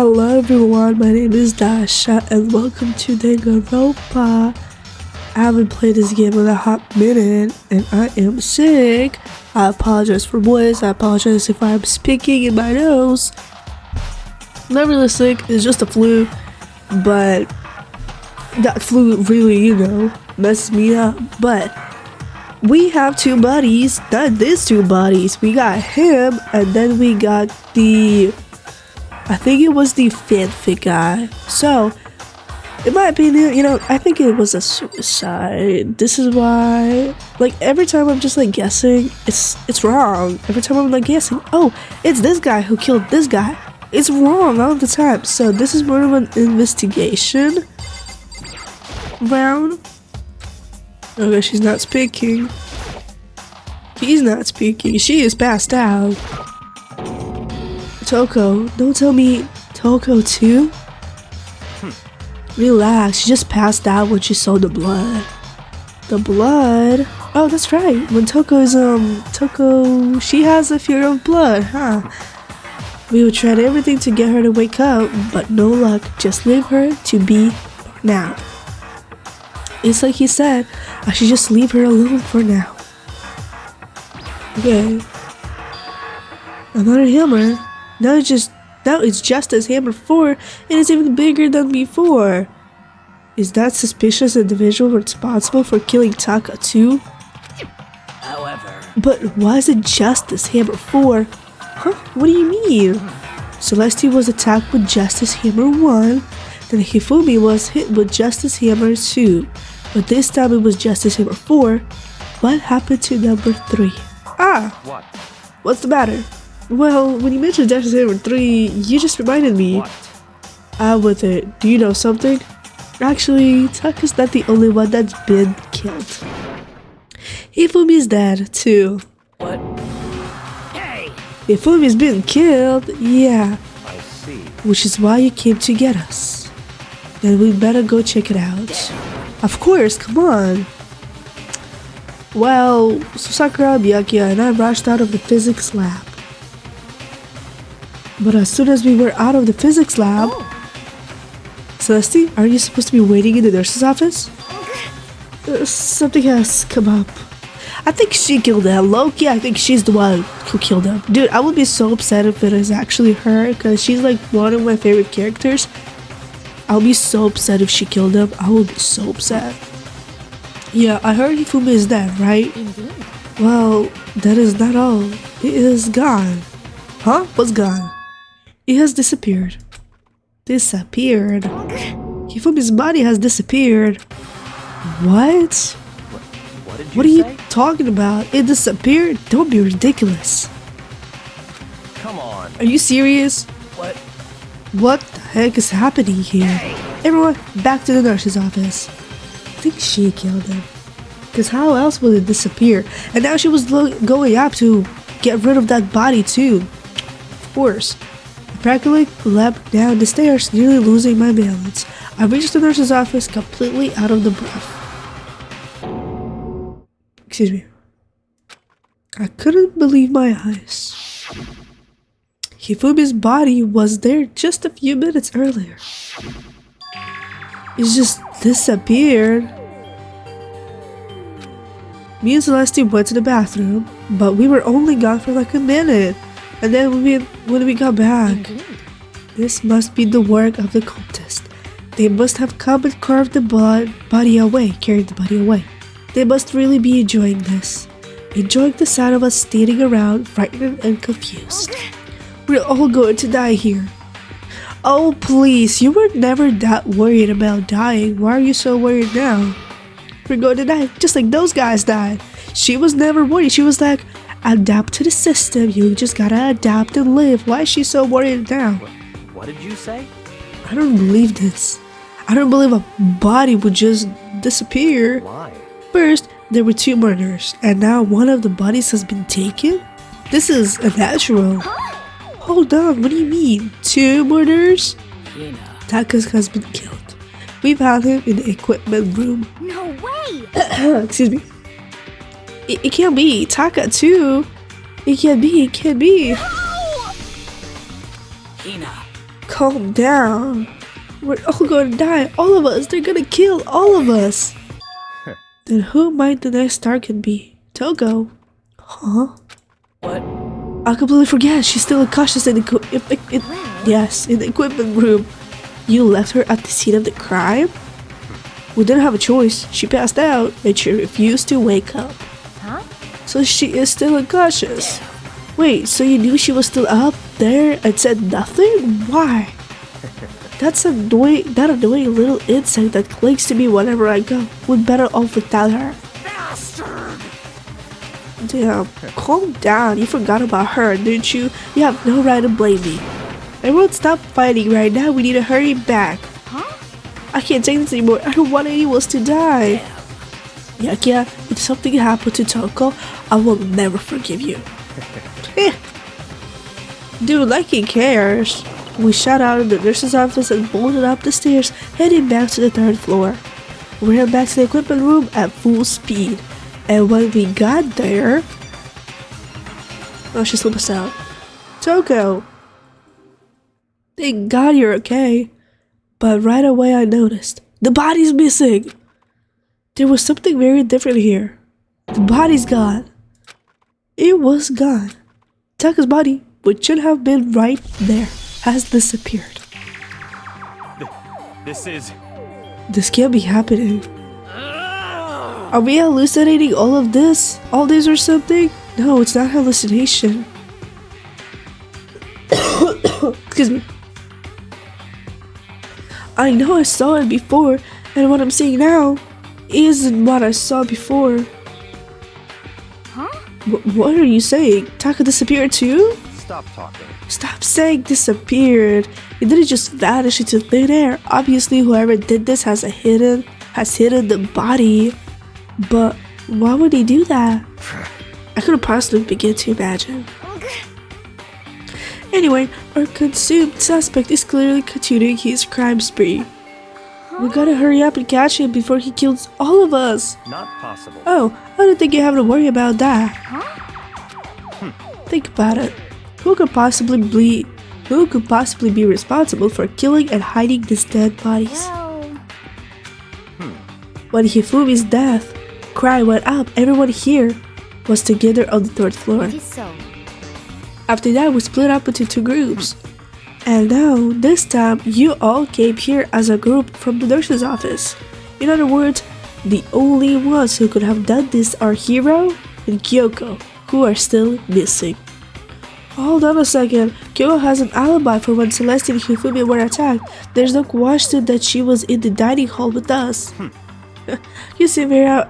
Hello everyone, my name is Dasha and welcome to Danganronpa. I haven't played this game in a hot minute and I am sick. I apologize for voice, I apologize if I'm speaking in my nose. Not really sick, it's just a flu, but that flu really, messes me up. But we have two buddies, not these two buddies. We got him and then we got I think it was the fanfic guy. So, in my opinion, I think it was a suicide. This is why, every time I'm just guessing, it's wrong. Every time I'm guessing, oh, it's this guy who killed this guy. It's wrong all the time. So this is more of an investigation round. Okay, she's not speaking. He's not speaking. She is passed out. Toko, don't tell me Toko too? Relax, she just passed out when she saw the blood. The blood? Oh, that's right. When Toko, she has a fear of blood, huh? We would try everything to get her to wake up, but no luck. Just leave her to be now. It's like he said, I should just leave her alone for now. Okay. Another hammer. Now it's just as hammer 4 and it's even bigger than before. Is that suspicious individual responsible for killing Taka too? However. But why is it Justice Hammer 4? Huh? What do you mean? Celeste was attacked with Justice Hammer 1, then Hifumi was hit with Justice Hammer 2, but this time it was Justice Hammer 4. What happened to number 3? Ah! What? What's the matter? Well, when you mentioned Justice Hammer 3, you just reminded me. What? With it. Do you know something? Actually, Taka's not the only one that's been killed. Hifumi's dead, too. What? Hey! Hifumi's been killed? Yeah. I see. Which is why you came to get us. Then we better go check it out. Of course, come on. Well, so Sakura, Byakuya, and I rushed out of the physics lab. But as soon as we were out of the physics lab... Celeste, are you supposed to be waiting in the nurse's office? Something has come up. I think she killed him. Loki, I think she's the one who killed him. Dude, I would be so upset if it is actually her, because she's one of my favorite characters. I'll be so upset if she killed him. I will be so upset. Yeah, I heard Hifumi is dead, right? Indeed. Well, that is not all. He is gone. Huh? What's gone? He has disappeared. Disappeared. Hifumi's body has disappeared. What? What are you talking about? It disappeared? Don't be ridiculous. Come on. Are you serious? What? What the heck is happening here? Hey. Everyone, back to the nurse's office. I think she killed him. Because how else would it disappear? And now she was going up to get rid of that body too. Of course. I practically leapt down the stairs, nearly losing my balance. I reached the nurse's office completely out of the breath. Excuse me. I couldn't believe my eyes. Hifumi's body was there just a few minutes earlier. It just disappeared. Me and Celeste went to the bathroom, but we were only gone for a minute. And then when we got back, this must be the work of the cultist. They must have come and carved the body away, carried the body away. They must really be enjoying this. Enjoying the sight of us standing around, frightened and confused. We're all going to die here. Oh please, you were never that worried about dying. Why are you so worried now? We're going to die, just like those guys died. She was never worried. She was like, adapt to the system. You just gotta adapt and live. Why is she so worried now? What did you say? I don't believe this. I don't believe a body would just disappear. Why? First, there were 2 murders, and now one of the bodies has been taken? This is unnatural. Hold on, what do you mean? 2 murders? Taka's has been killed. We found him in the equipment room. No way! Excuse me. It can't be. Taka too. It can't be. Hina, Calm down. We're all gonna die. All of us. They're gonna kill all of us. Then who might the next target be? Togo. Huh? What? I completely forget. She's still unconscious in the yes, in the equipment room. You left her at the scene of the crime? We didn't have a choice. She passed out and she refused to wake up. Huh? So she is still unconscious. Wait, so you knew she was still up there and said nothing? Why? That annoying little insect that clings to me whenever I go would better off without her. Bastard! Damn, calm down. You forgot about her, didn't you? You have no right to blame me. Everyone stop fighting right now. We need to hurry back. Huh? I can't take this anymore. I don't want anyone else to die. Yakia, if something happened to Toko, I will never forgive you. Dude, like he cares. We shot out of the nurse's office and bolted up the stairs, heading back to the 3rd floor. We ran back to the equipment room at full speed. And when we got there... Oh, she slipped us out. Toko! Thank God you're okay. But right away I noticed. The body's missing! There was something very different here. The body's gone. It was gone. Taka's body, which should have been right there, has disappeared. This can't be happening. Are we hallucinating all this or something? No, it's not hallucination. Excuse me. I know I saw it before, and what I'm seeing now isn't what I saw before. Huh? What are you saying? Taka disappeared too? Stop talking. Stop saying disappeared. It didn't just vanish into thin air. Obviously, whoever did this has hidden the body. But why would he do that? I couldn't possibly begin to imagine. Anyway, our consumed suspect is clearly continuing his crime spree. We gotta hurry up and catch him before he kills all of us. Not possible. Oh, I don't think you have to worry about that. Huh? Think about it. Who could possibly be responsible for killing and hiding these dead bodies? Well... When he flew his death, cry went up. Everyone here was together on the 3rd floor. It is so. After that, we split up into 2 groups. And now, this time, you all came here as a group from the nurse's office. In other words, the only ones who could have done this are Hiro and Kyoko, who are still missing. Hold on a second. Kyoko has an alibi for when Celeste and Hifumi were attacked. There's no question that she was in the dining hall with us. You seem very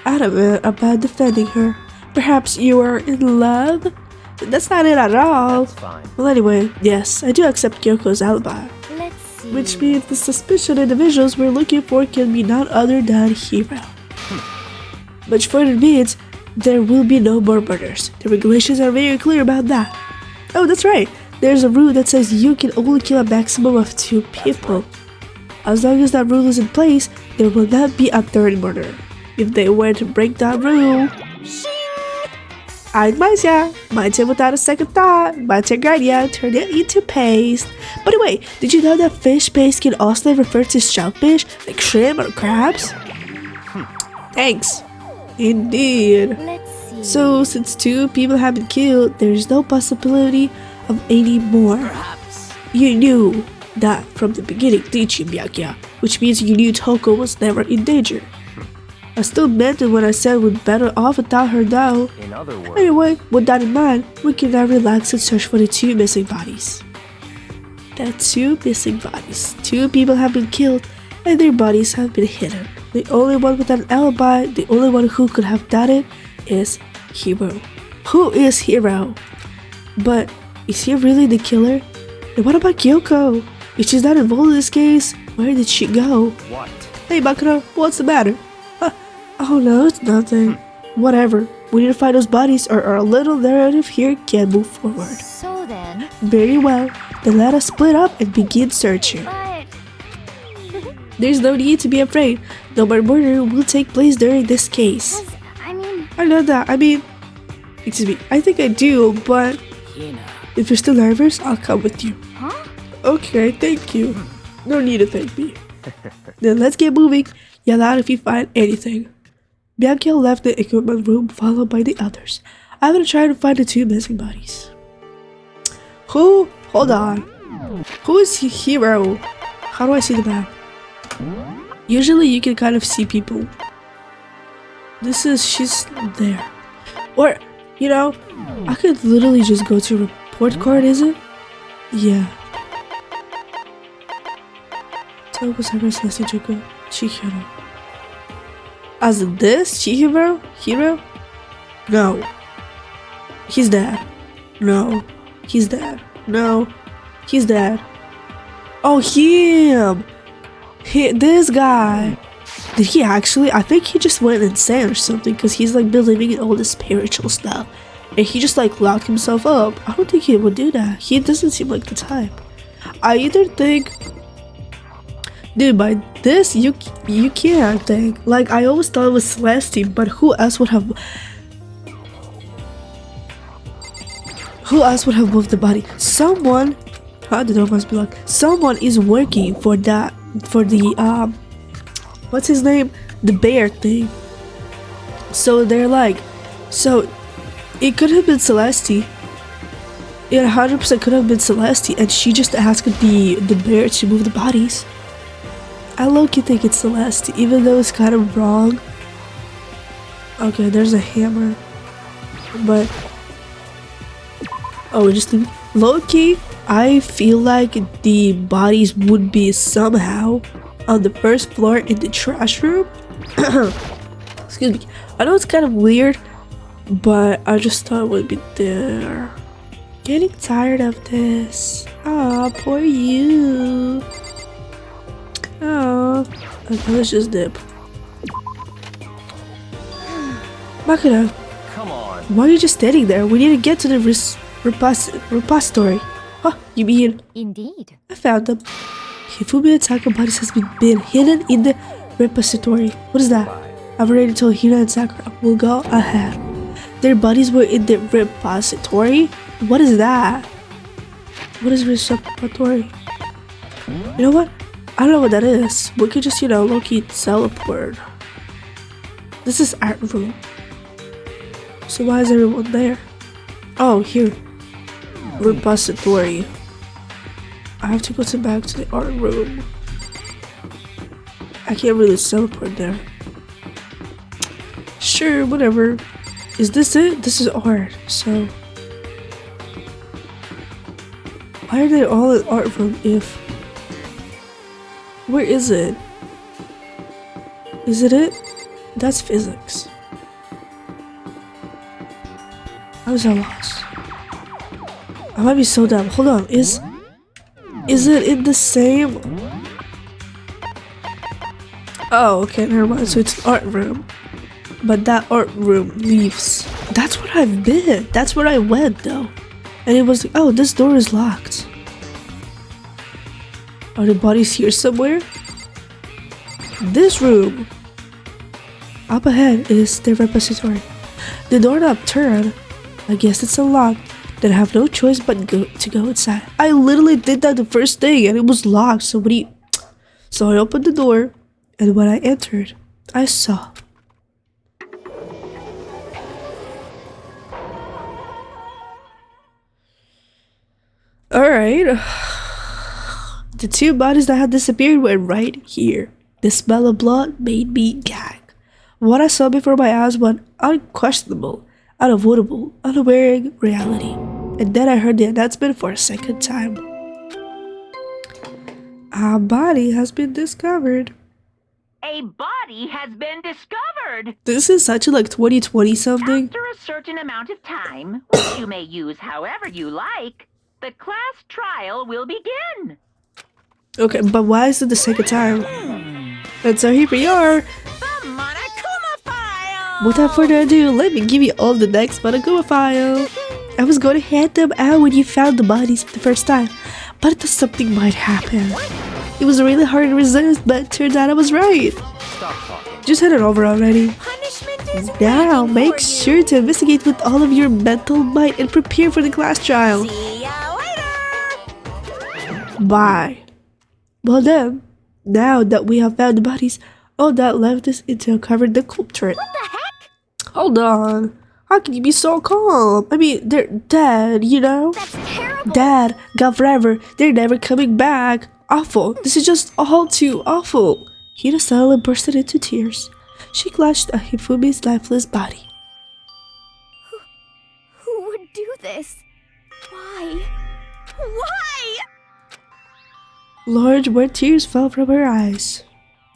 adamant about defending her. Perhaps you are in love? That's not it at all. That's fine. Well, anyway, yes, I do accept Kyoko's alibi. Let's see. Which means the suspicious individuals we're looking for can be none other than Hiro. Which further means there will be no more murders. The regulations are very clear about that. Oh, that's right. There's a rule that says you can only kill a maximum of 2 people. As long as that rule is in place, there will not be a 3rd murder. If they were to break that rule... Might say without a second thought, might take idea, turn it into paste. By the way, did you know that fish paste can also refer to shellfish, like shrimp or crabs? Thanks. Indeed. Let's see. So, since 2 people have been killed, there is no possibility of any more. Perhaps. You knew that from the beginning, didn't you, Miyakya? Which means you knew Toko was never in danger. I still meant it when I said we'd better off without her though. In other words, Anyway, with that in mind, we can now relax and search for the 2 missing bodies. The 2 missing bodies. 2 people have been killed and their bodies have been hidden. The only one with an alibi, the only one who could have done it, is Hiro. Who is Hiro? But is he really the killer? And what about Kyoko? If she's not involved in this case, where did she go? what? Hey Bakuro, what's the matter? Oh no, it's nothing. Whatever. We need to find those bodies or our little narrative here can move forward. So then... Very well. Then let us split up and begin searching. But... There's no need to be afraid. No more murder will take place during this case. I mean... I know that. Excuse me. I think I do, but Hina. if you're still nervous, I'll come with you. Huh? Okay, thank you. No need to thank me. Then let's get moving. Yell out if you find anything. Bianca left the equipment room followed by the others. I'm gonna try to find the two missing bodies. Who? Hold on. Who is Hero? How do I see the map? Usually you can kind of see people. She's there. Or, you know, I could literally just go to report card, is it? Yeah. Chihiro. As this? Chihiro? Hero? No. He's dead. No. He's dead. No. He's dead. Oh, him! This guy. Did he actually? I think he just went insane or something because he's like believing in all this spiritual stuff. And he just like locked himself up. I don't think he would do that. He doesn't seem like the type. I either think... Dude, by this, you can't think. Like, I always thought it was Celeste, but who else would have... Who else would have moved the body? Someone... the door must be locked. Someone is working for that... For the, what's his name? The bear thing. So they're like... So, it could have been Celeste. It 100% could have been Celeste, and she just asked the bear to move the bodies. I low-key think it's Celeste, even though it's kind of wrong. Okay, there's a hammer. But... Oh, just low-key, I feel like the bodies would be somehow on the first floor in the trash room. Excuse me. I know it's kind of weird, but I just thought it would be there. Getting tired of this. Ah, poor you. Oh, okay, let's just dip. Makura, Come on. why are you just standing there? We need to get to the repository. Huh, you mean? Indeed. I found them. Hifumi and Sakura bodies has been hidden in the repository. What is that? I've already told Hina and Sakura. We'll go ahead. Their bodies were in the repository? What is that? What is repository? You know what? I don't know what that is. We could just, you know, low-key teleport. This is art room. So why is everyone there? Oh, here. Repository. I have to go back to the art room. I can't really teleport there. Sure, whatever. Is this it? This is art, so... Why are they all in art room if... Where is it? Is it? That's physics. I was lost. I might be so dumb. Hold on. Is it in the same? Oh, okay, never mind. So it's an art room. But that art room leaves. That's where I've been. That's where I went though. And it was like, oh, this door is locked. Are the bodies here somewhere? This room. Up ahead is the repository. The doorknob turned. I guess it's unlocked. Then I have no choice but to go inside. I literally did that the first day and it was locked. So I opened the door, and when I entered, I saw. Alright. The two bodies that had disappeared were right here. The smell of blood made me gag. What I saw before my eyes was unquestionable, unavoidable, unaware reality. And then I heard the announcement for a second time. A body has been discovered. A body has been discovered. This is such a like 2020 something. After a certain amount of time, which you may use however you like, the class trial will begin. Okay, but why is it the second time? And so here we are. The Monokuma file. Without further ado, let me give you all the next Monokuma file. I was going to hand them out when you found the bodies for the first time, but I thought something might happen. It was really hard to resist, but it turns out I was right. Stop talking. Just hand it over already. Punishment is Now, waiting make for sure you. to investigate with all of your mental might and prepare for the class trial. See ya later. Bye. Well then, now that we have found the bodies, all that left is to uncover the culprit. What the heck? Hold on. How can you be so calm? I mean, they're dead, you know? That's terrible. Dad, gone forever. They're never coming back. Awful. This is just all too awful. Hina suddenly bursted into tears. She clutched at Hifumi's lifeless body. Who would do this? Why? Why? Large wet tears fell from her eyes.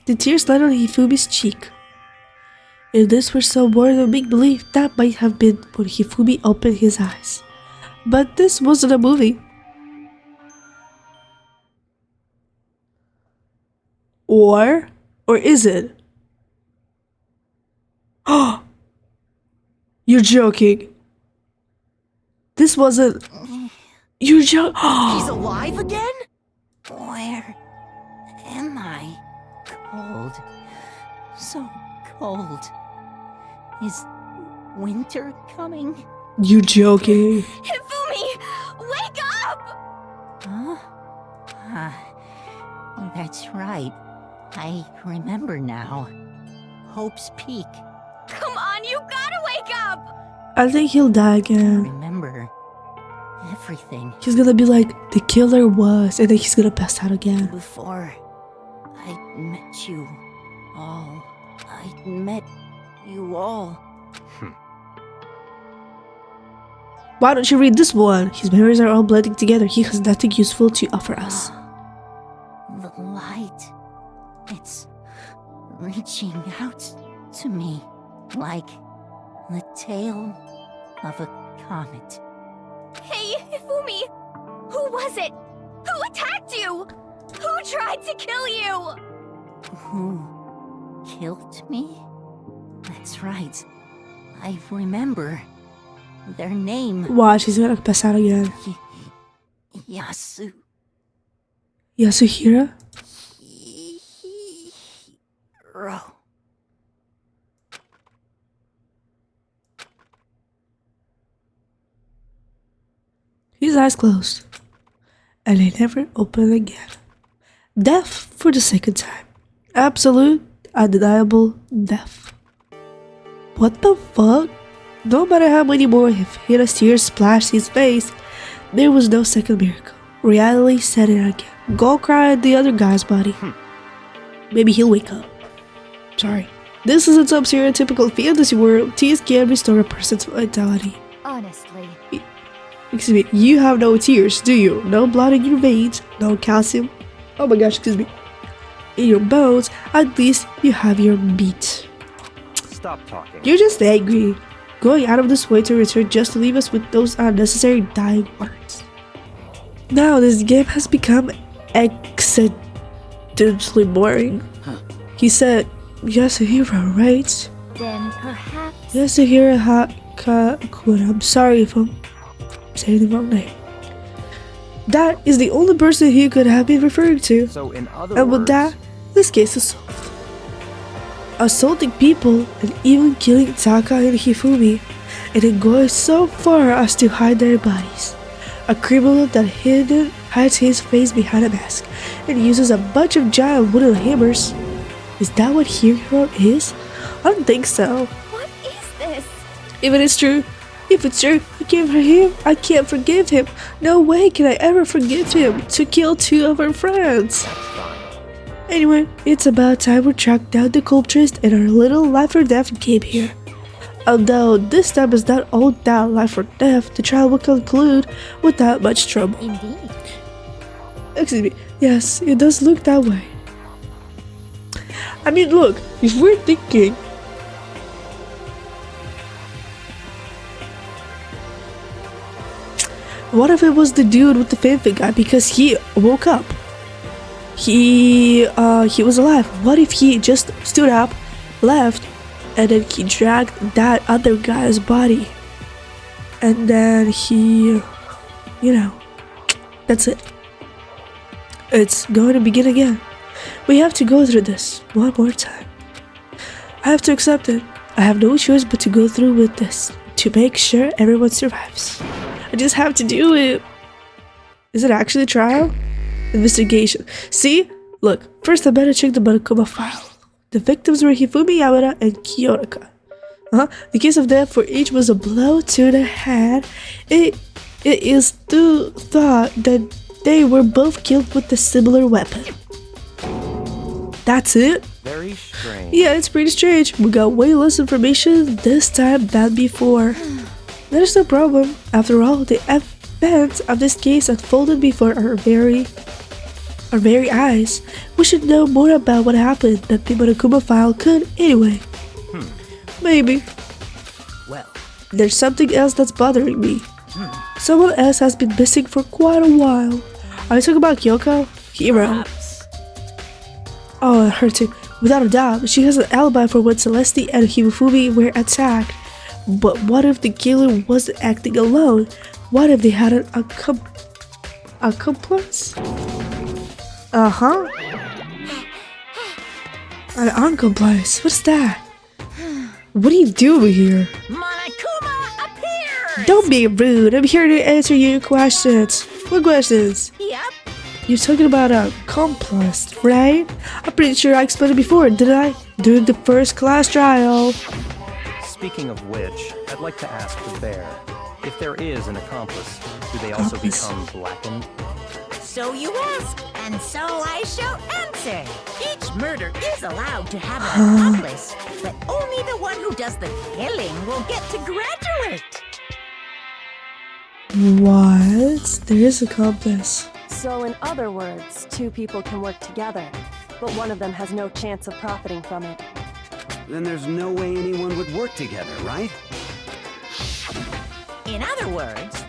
The tears landed on Hifumi's cheek. If this were so more than make-believe, that might have been when Hifumi opened his eyes. But this wasn't a movie. Or is it? Oh! You're joking. This wasn't... You're joking. He's alive again? Where am I? Cold. So cold. Is winter coming? You're joking. Hifumi! Wake up! Huh? That's right. I remember now. Hope's Peak. Come on, you gotta wake up! I think he'll die again. Remember everything. He's gonna be like, the killer was, and then he's gonna pass out again. Before I met you all. I met you all. Why don't you read this one? His memories are all blending together. He has nothing useful to offer us. The light. It's reaching out to me like the tail of a comet. Hey, Hifumi! Who was it? Who attacked you? Who tried to kill you? Who killed me? That's right. I remember their name. Watch, he's gonna pass out again. Yasu. Yasuhira? Hiro. His eyes closed, and they never opened again. Death for the second time. Absolute, undeniable death. What the fuck? No matter how many more Hina's tears splashed his face, there was no second miracle. Reality set in again. Go cry at the other guy's body. Maybe he'll wake up. Sorry. This isn't some stereotypical fantasy world. Tears can restore a person's vitality. Honestly. Excuse me, you have no tears, do you? No blood in your veins, no calcium. Oh my gosh, excuse me. In your bones, at least you have your meat. Stop talking. You're just angry. Going out of this way to return just to leave us with those unnecessary dying words. Now this game has become accidentally boring. He said, Yasuhiro, right? Then perhaps... Yasuhiro Hakakura. I'm sorry if I'm saying the wrong name. That is the only person he could have been referring to. So in other And with words, that, this case is solved. Assaulting people and even killing Taka and Hifumi, and then going so far as to hide their bodies. A criminal that hides his face behind a mask and uses a bunch of giant wooden hammers. Is that what Hero is? I don't think so. What is this? If it's true, I can't forgive him. No way can I ever forgive him to kill two of our friends. that's fine. Anyway, it's about time we track down the culprits and our little life or death game here. Although this time is not all that life or death, the trial will conclude without much trouble. Indeed. Excuse me, yes, it does look that way. I mean, look, if we're thinking... What if it was the dude with the fanfic guy because he woke up? He was alive. What if he just stood up, left, and then he dragged that other guy's body? And then he, that's it. It's going to begin again. We have to go through this one more time. I have to accept it. I have no choice but to go through with this to make sure everyone survives. I just have to do it. Is it actually a trial? investigation. See? Look, first I better check the Monokuma file. The victims were Hifumi Yamada and Kyotoka. The case of death for each was a blow to the head. It is thought that they were both killed with a similar weapon. That's it? Very strange. Yeah, it's pretty strange. We got way less information this time than before. That is no problem. After all, the events of this case unfolded before our very eyes. We should know more about what happened than the Monokuma file could anyway. Maybe. Well, There's something else that's bothering me. Someone else has been missing for quite a while. Are you talking about Kyoko? Hero. perhaps. Oh, it hurts him. Without a doubt, she has an alibi for when Celeste and Hifumi were attacked. But what if the killer wasn't acting alone? What if they had an accomplice? Uh-huh. An accomplice? What's that? What are you doing here? Monokuma appears! Don't be rude. I'm here to answer your questions. What questions? Yep. You're talking about a accomplice, right? I'm pretty sure I explained it before, didn't I? During the first class trial. Speaking of which, I'd like to ask the bear, if there is an accomplice, do they also Accomplice. become blackened? So you ask, and so I shall answer. Each murder is allowed to have an accomplice, but only the one who does the killing will get to graduate. What? There is an accomplice. So in other words, two people can work together, but one of them has no chance of profiting from it. Then there's no way anyone would work together, right? In other words,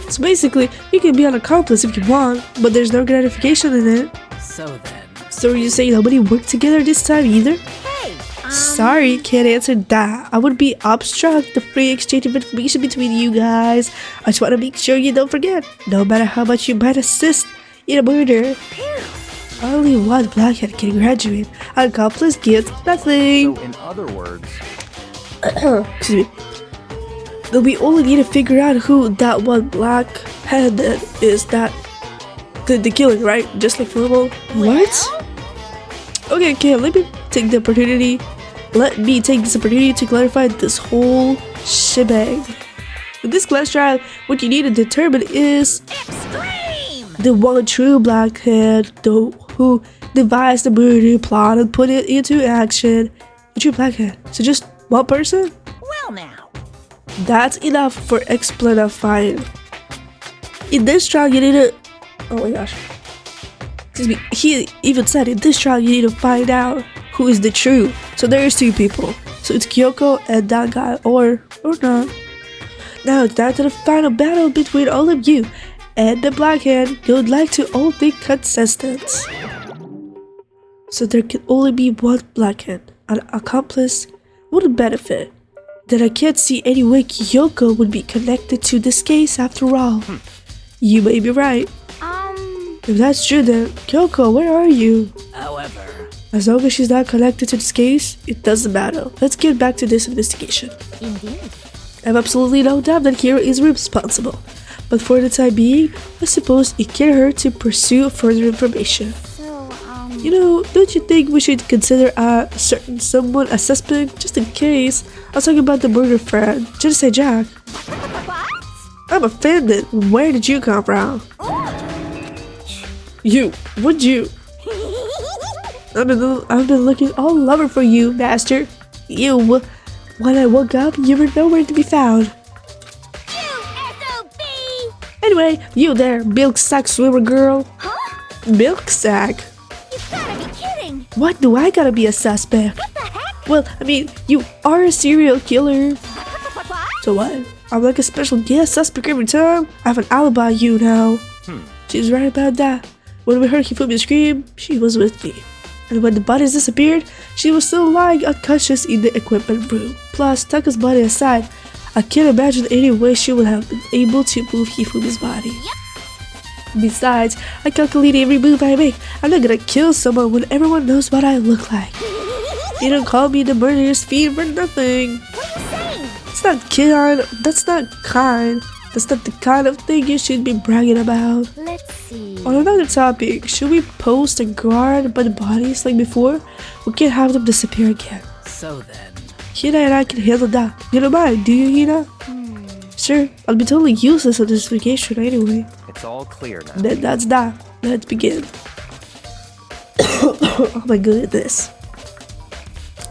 So basically, you can be an accomplice if you want, but there's no gratification in it. so then. So you say nobody worked together this time either? Hey, Sorry, can't answer that. I would be obstruct the free exchange of information between you guys. I just want to make sure you don't forget, no matter how much you might assist in a murder, only one blackhead can graduate. An accomplice gets nothing. So in other words, Excuse me. Then we only need to figure out who that one blackhead is, that the killer, right? Just like normal. What? Okay, let me take the opportunity. Let me take this opportunity to clarify this whole shebang. In this class trial, what you need to determine is extreme! the one true blackhead, who devised the murder plot and put it into action. The true blackhead. So just one person? Well now. That's enough for explanifying. In this trial, you need to... Oh my gosh. Excuse me. He even said in this trial, you need to find out who is the true. So there's two people. So it's Kyoko and that guy, or not. Now it's down to the final battle between all of you and the blackhead. You would like to all be contestants. So there can only be one blackhead. An accomplice wouldn't benefit. Then I can't see any way Kyoko would be connected to this case after all. You may be right. If that's true then, Kyoko, where are you? However, As long as she's not connected to this case, it doesn't matter. Let's get back to this investigation. indeed. I have absolutely no doubt that Hiro is responsible. But for the time being, I suppose it can't hurt to pursue further information. So, You know, don't you think we should consider a certain someone a suspect just in case? I was talking about the murder friend. Just say Jack. What? I'm offended. Where did you come from? You. Would you? I've been looking all over for you, master. You. When I woke up, you were nowhere to be found. You SOB! Anyway, you there, milk sack swimmer girl. Huh? Milk sack? You gotta be kidding! What do I gotta be a suspect? What the heck? Well, I mean, you are a serial killer. What? So what? I'm like a special guest suspect every time. I have an alibi, you know. She's right about that. When we heard Hifumi scream, she was with me. And when the bodies disappeared, she was still lying unconscious in the equipment room. Plus, Taka's body aside, I can't imagine any way she would have been able to move Hifumi's body. Besides, I calculate every move I make. I'm not gonna kill someone when everyone knows what I look like. You don't call me the murderous fiend for nothing. What are you saying? It's not kind. That's not kind. That's not the kind of thing you should be bragging about. Let's see. On another topic, should we post a guard by the bodies like before? We can't have them disappear again. So then, Hina and I can handle that. You don't mind, do you, Hina? Sure, I'll be totally useless on this vacation anyway. It's all clear now. Then that's that. Let's begin. Oh my goodness.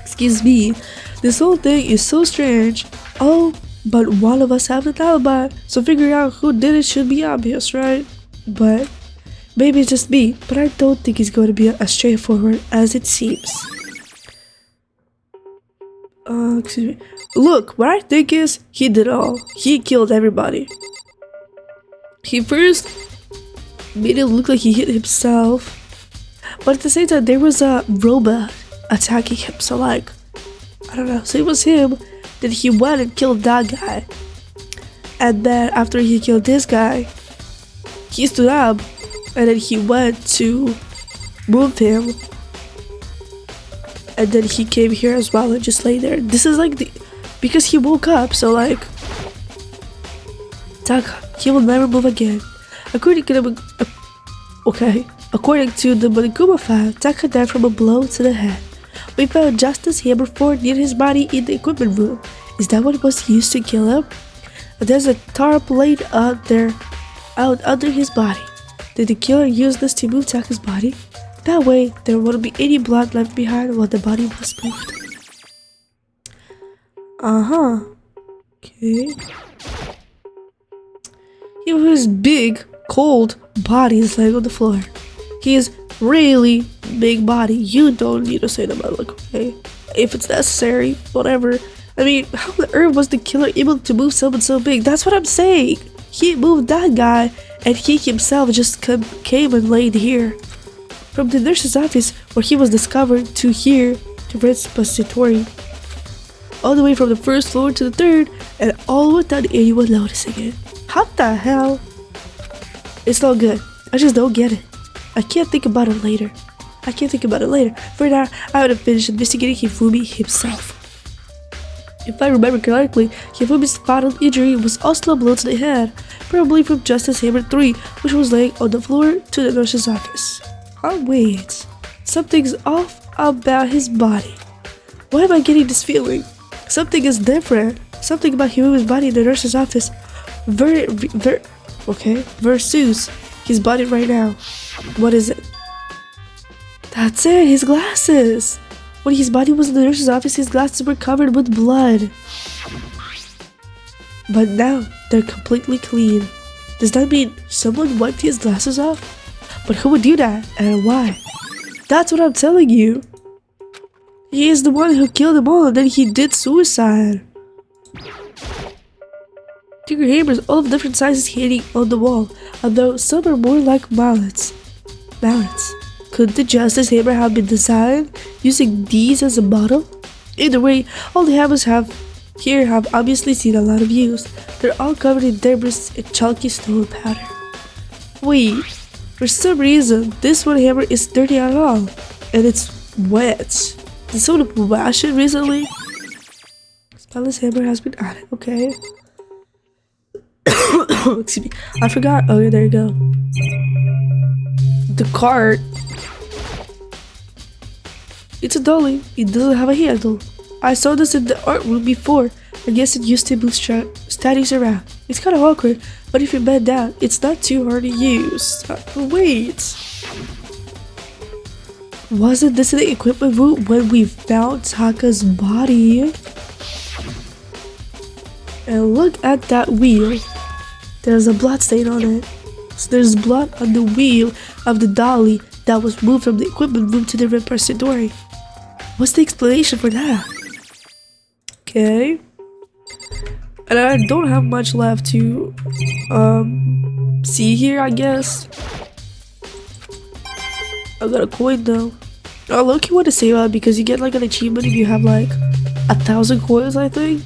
Excuse me. This whole thing is so strange. Oh, but one of us have an alibi, so figuring out who did it should be obvious, right? But maybe it's just me, but I don't think it's going to be as straightforward as it seems. Excuse me. Look, what I think is he did it all. He killed everybody. He first made it look like he hit himself, but at the same time there was a robot attacking him, so like, I don't know, so it was him. Then he went and killed that guy, and then after he killed this guy, he stood up, and then he went to move him, and then he came here as well and just lay there. This is like because he woke up, so like, Taka, he will never move again. According to the Monokuma file, Taka died from a blow to the head. We found Justice Hammer 4 near his body in the equipment room. Is that what was used to kill him? There's a tarp laid out under his body. Did the killer use this to move Taka's body? That way, there wouldn't be any blood left behind while the body was moved. Okay. He was big, cold body is laying on the floor. He is really big body. You don't need to say that, but like, okay, if it's necessary, whatever. I mean, how on earth was the killer able to move someone so big? That's what I'm saying. He moved that guy, and he himself just came and laid here. From the nurse's office where he was discovered to here to Red's repository, all the way from the first floor to the third, and all without anyone noticing it. How the hell? It's not good. I just don't get it. I can't think about it later. For now, I would have finished investigating Hifumi himself. If I remember correctly, Hifumi's fatal injury was also a blow to the head, probably from Justice Hammer 3, which was laying on the floor to the nurse's office. Oh wait, something's off about his body. Why am I getting this feeling? Something is different. Something about Hifumi's body in the nurse's office. Versus his body right now. What is it? That's it, his glasses. When his body was in the nurse's office, his glasses were covered with blood. But now, they're completely clean. Does that mean someone wiped his glasses off? But who would do that, and why? That's what I'm telling you. He is the one who killed them all, and then he did suicide. Tiger hammers all of different sizes hanging on the wall, although some are more like mallets. Could the Justice Hammer have been designed using these as a model? Either way, all the hammers have obviously seen a lot of use. They're all covered in debris and chunky stone powder. Wait, for some reason, this one hammer is dirty at all, and it's wet. Did someone wash it recently? Spellless hammer has been added, okay. Excuse me, I forgot. Oh yeah, there you go. The cart. It's a dolly. It doesn't have a handle. I saw this in the art room before. I guess it used to move statues around. It's kind of awkward, but if you bend down, it's not too hard to use. Wait. Wasn't this in the equipment room when we found Taka's body? And look at that wheel. There's a blood stain on it. So there's blood on the wheel of the dolly that was moved from the equipment room to the repository. What's the explanation for that? Okay. And I don't have much left to see here, I guess. I got a coin though. I low-key want to save out because you get like an achievement if you have like 1,000 coins, I think.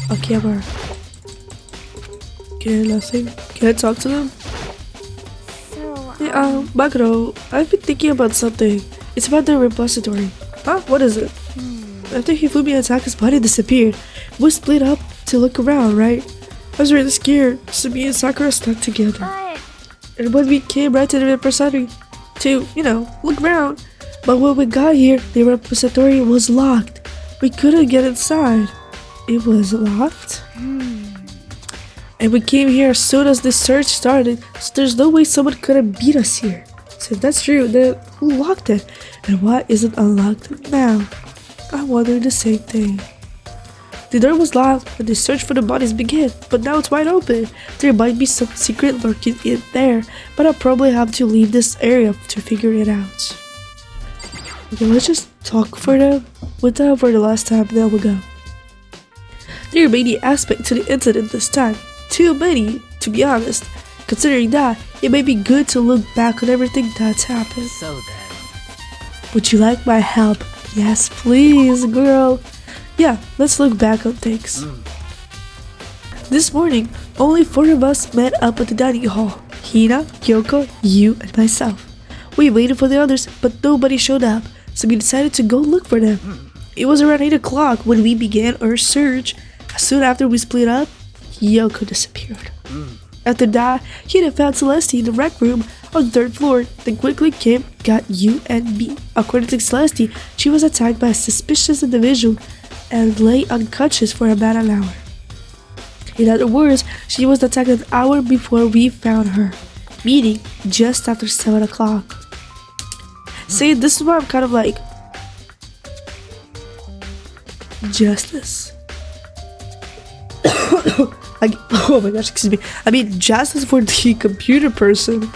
A camera. Okay, nothing. Can I talk to them? So, Hey, Magro, I've been thinking about something. It's about the repository. Huh? What is it? After Hifumi and Taka's body disappeared, we split up to look around, right? I was really scared, so me and Sakura stuck together. But And when we came right to the repository to, look around, but when we got here, the repository was locked. We couldn't get inside. It was locked? And we came here as soon as the search started, so there's no way someone could have beat us here. So if that's true, then who locked it? And why isn't unlocked now? I wonder the same thing. The door was locked when the search for the bodies began, but now it's wide open. There might be some secret lurking in there, but I'll probably have to leave this area to figure it out. Okay, let's just talk with them for the last time, then we'll go. There are many aspects to the incident this time. Too many, to be honest. Considering that, it may be good to look back on everything that's happened. So then, Would you like my help? Yes, please, girl. Yeah, let's look back on things. This morning, only 4 of us met up at the dining hall. Hina, Kyoko, you, and myself. We waited for the others, but nobody showed up, so we decided to go look for them. It was around 8 o'clock when we began our search. Soon after we split up, Kyoko disappeared. After that, Hina found Celeste in the rec room on the 3rd floor, then quickly got you and me. According to Celeste, she was attacked by a suspicious individual and lay unconscious for about an hour. In other words, she was attacked an hour before we found her, meaning just after 7 o'clock. See, this is why I'm kind of like, justice. Oh my gosh, excuse me. I mean, justice for the computer person.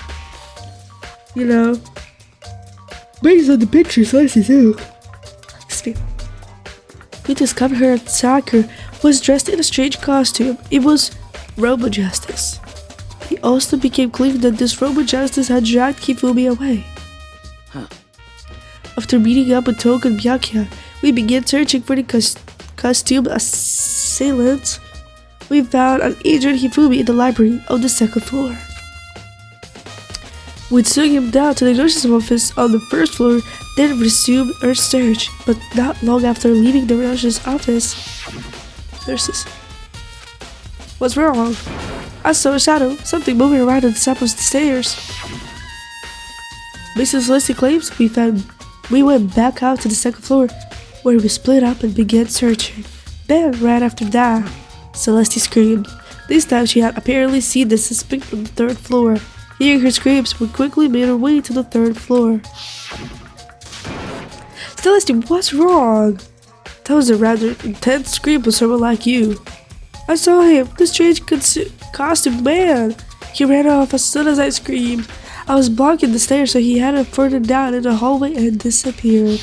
Based on the pictures, I see too. Excuse me. We discovered her attacker was dressed in a strange costume. It was Robo Justice. It also became clear that this Robo Justice had dragged Kifumi away. After meeting up with Toko and Byakuya, we began searching for the costume assailant. We found an injured Hifumi in the library on the 2nd floor. We took him down to the nurse's office on the 1st floor, then resumed our search. But not long after leaving the nurse's office, what's wrong? I saw a shadow, something moving around on the top of the stairs. Mrs. Leslie claims we went back out to the 2nd floor, where we split up and began searching. Then, right after that, Celeste screamed. This time she had apparently seen the suspect on the 3rd floor. Hearing her screams, we quickly made our way to the 3rd floor. Celeste, what's wrong? That was a rather intense scream for someone like you. I saw him, the strange costumed man. He ran off as soon as I screamed. I was blocking the stairs, so he headed further down in the hallway and disappeared.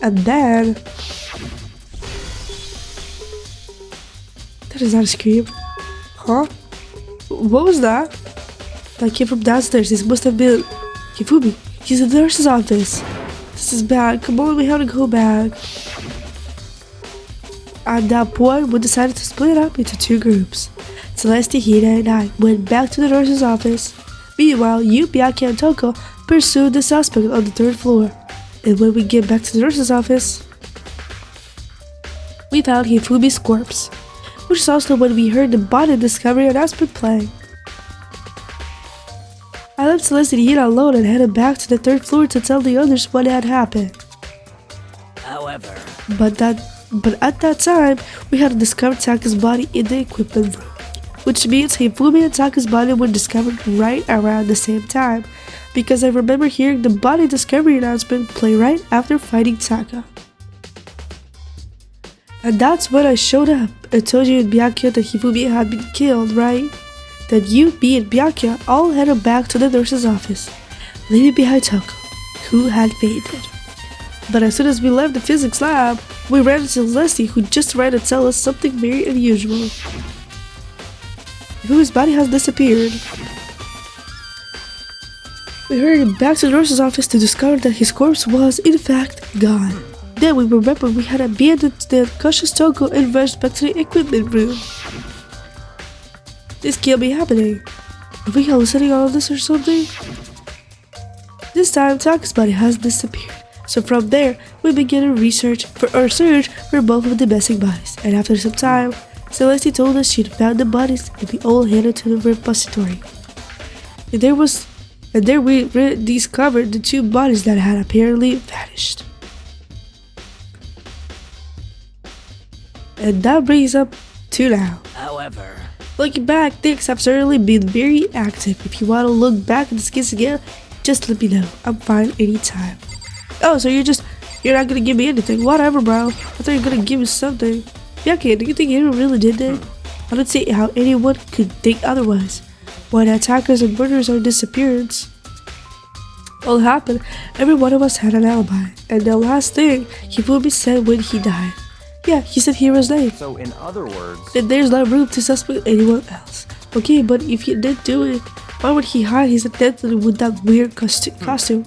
And then... That is not a scream. Huh? What was that? That came from downstairs. This must have been Hifumi. He's in the nurse's office. This is bad. Come on, we have to go back. At that point, we decided to split up into 2 groups. Celeste, Hina, and I went back to the nurse's office. Meanwhile, you, Byakuya, and Toko pursued the suspect on the 3rd floor. And when we get back to the nurse's office, we found Hifumi's corpse, which is also when we heard the body discovery announcement playing. I left Celeste and Hina alone and headed back to the 3rd floor to tell the others what had happened. however, But at that time, we had discovered Taka's body in the equipment room, which means Hifumi and Taka's body were discovered right around the same time, because I remember hearing the body discovery announcement play right after fighting Taka. And that's when I showed up and told you and Byakuya that Hifumi had been killed, right? Then you, me, and Byakuya all headed back to the nurse's office, leaving behind Toko, who had fainted. But as soon as we left the physics lab, we ran into Celeste, who just ran to tell us something very unusual. Hifumi's body has disappeared. We hurried back to the nurse's office to discover that his corpse was, in fact, gone. Then we remembered we had abandoned the unconscious Toko and rushed back to the equipment room. This can't be happening. Are we hallucinating all of this or something? This time, Taka's body has disappeared, So from there, we began our search for both of the missing bodies. And after some time, Celeste told us she'd found the bodies and we all headed to the repository. And there we discovered the 2 bodies that had apparently vanished. And that brings up to now. However, Looking back, things have certainly been very active. If you want to look back at the skits again, just let me know. I'm fine anytime. Oh, so you're not gonna give me anything? Whatever, bro. I thought you were gonna give me something. Yeah, okay, do you think anyone really did that? I don't see how anyone could think otherwise. When attackers and murderers or disappearance all happened, every one of us had an alibi. And the last thing Hifumi said when he died. Yeah, he said Hero's name. So in other words, Then there's no room to suspect anyone else. Okay, but if he did do it, why would he hide his identity with that weird costume?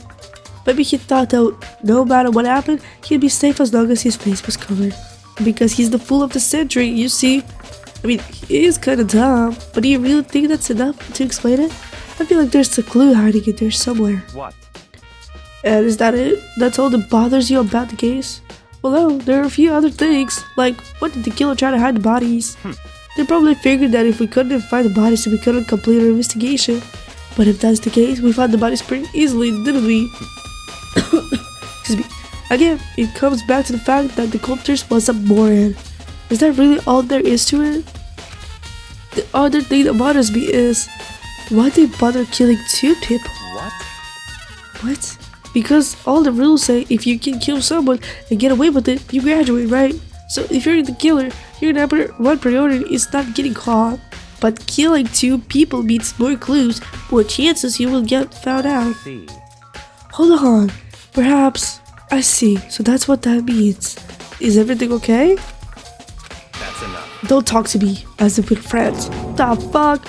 Maybe he thought that no matter what happened, he'd be safe as long as his face was covered. Because he's the fool of the century, you see. I mean, he is kinda dumb, but do you really think that's enough to explain it? I feel like there's a clue hiding in there somewhere. what? And is that it? That's all that bothers you about the case? Well, no, there are a few other things, like what did the killer try to hide the bodies? They probably figured that if we couldn't find the bodies, we couldn't complete our investigation. But if that's the case, we found the bodies pretty easily, didn't we? Excuse me. Again, it comes back to the fact that the Accomplice was a moron. Is that really all there is to it? The other thing that bothers me is, why did they bother killing 2 people? What? What? Because all the rules say if you can kill someone and get away with it, you graduate, right? So if you're the killer, your number 1 priority is not getting caught. But killing 2 people means more clues, more chances you will get found out. See. Hold on. Perhaps. I see. So that's what that means. Is everything okay? That's enough. Don't talk to me as if we're friends. The fuck?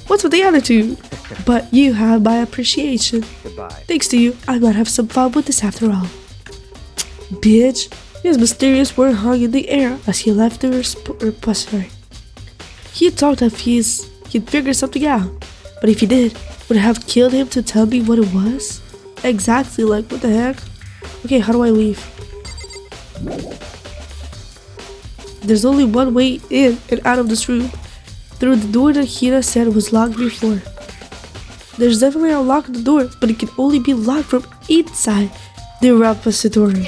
What's with the attitude? But you have my appreciation. Goodbye. Thanks to you, I might have some fun with this after all. Bitch. His mysterious word hung in the air as he left the repository. He thought that he'd figure something out. But if he did, would I have killed him to tell me what it was? Exactly, like what the heck? Okay, how do I leave? There's only one way in and out of this room. Through the door that Hina said was locked before. There's definitely a lock on the door, but it can only be locked from inside the repository.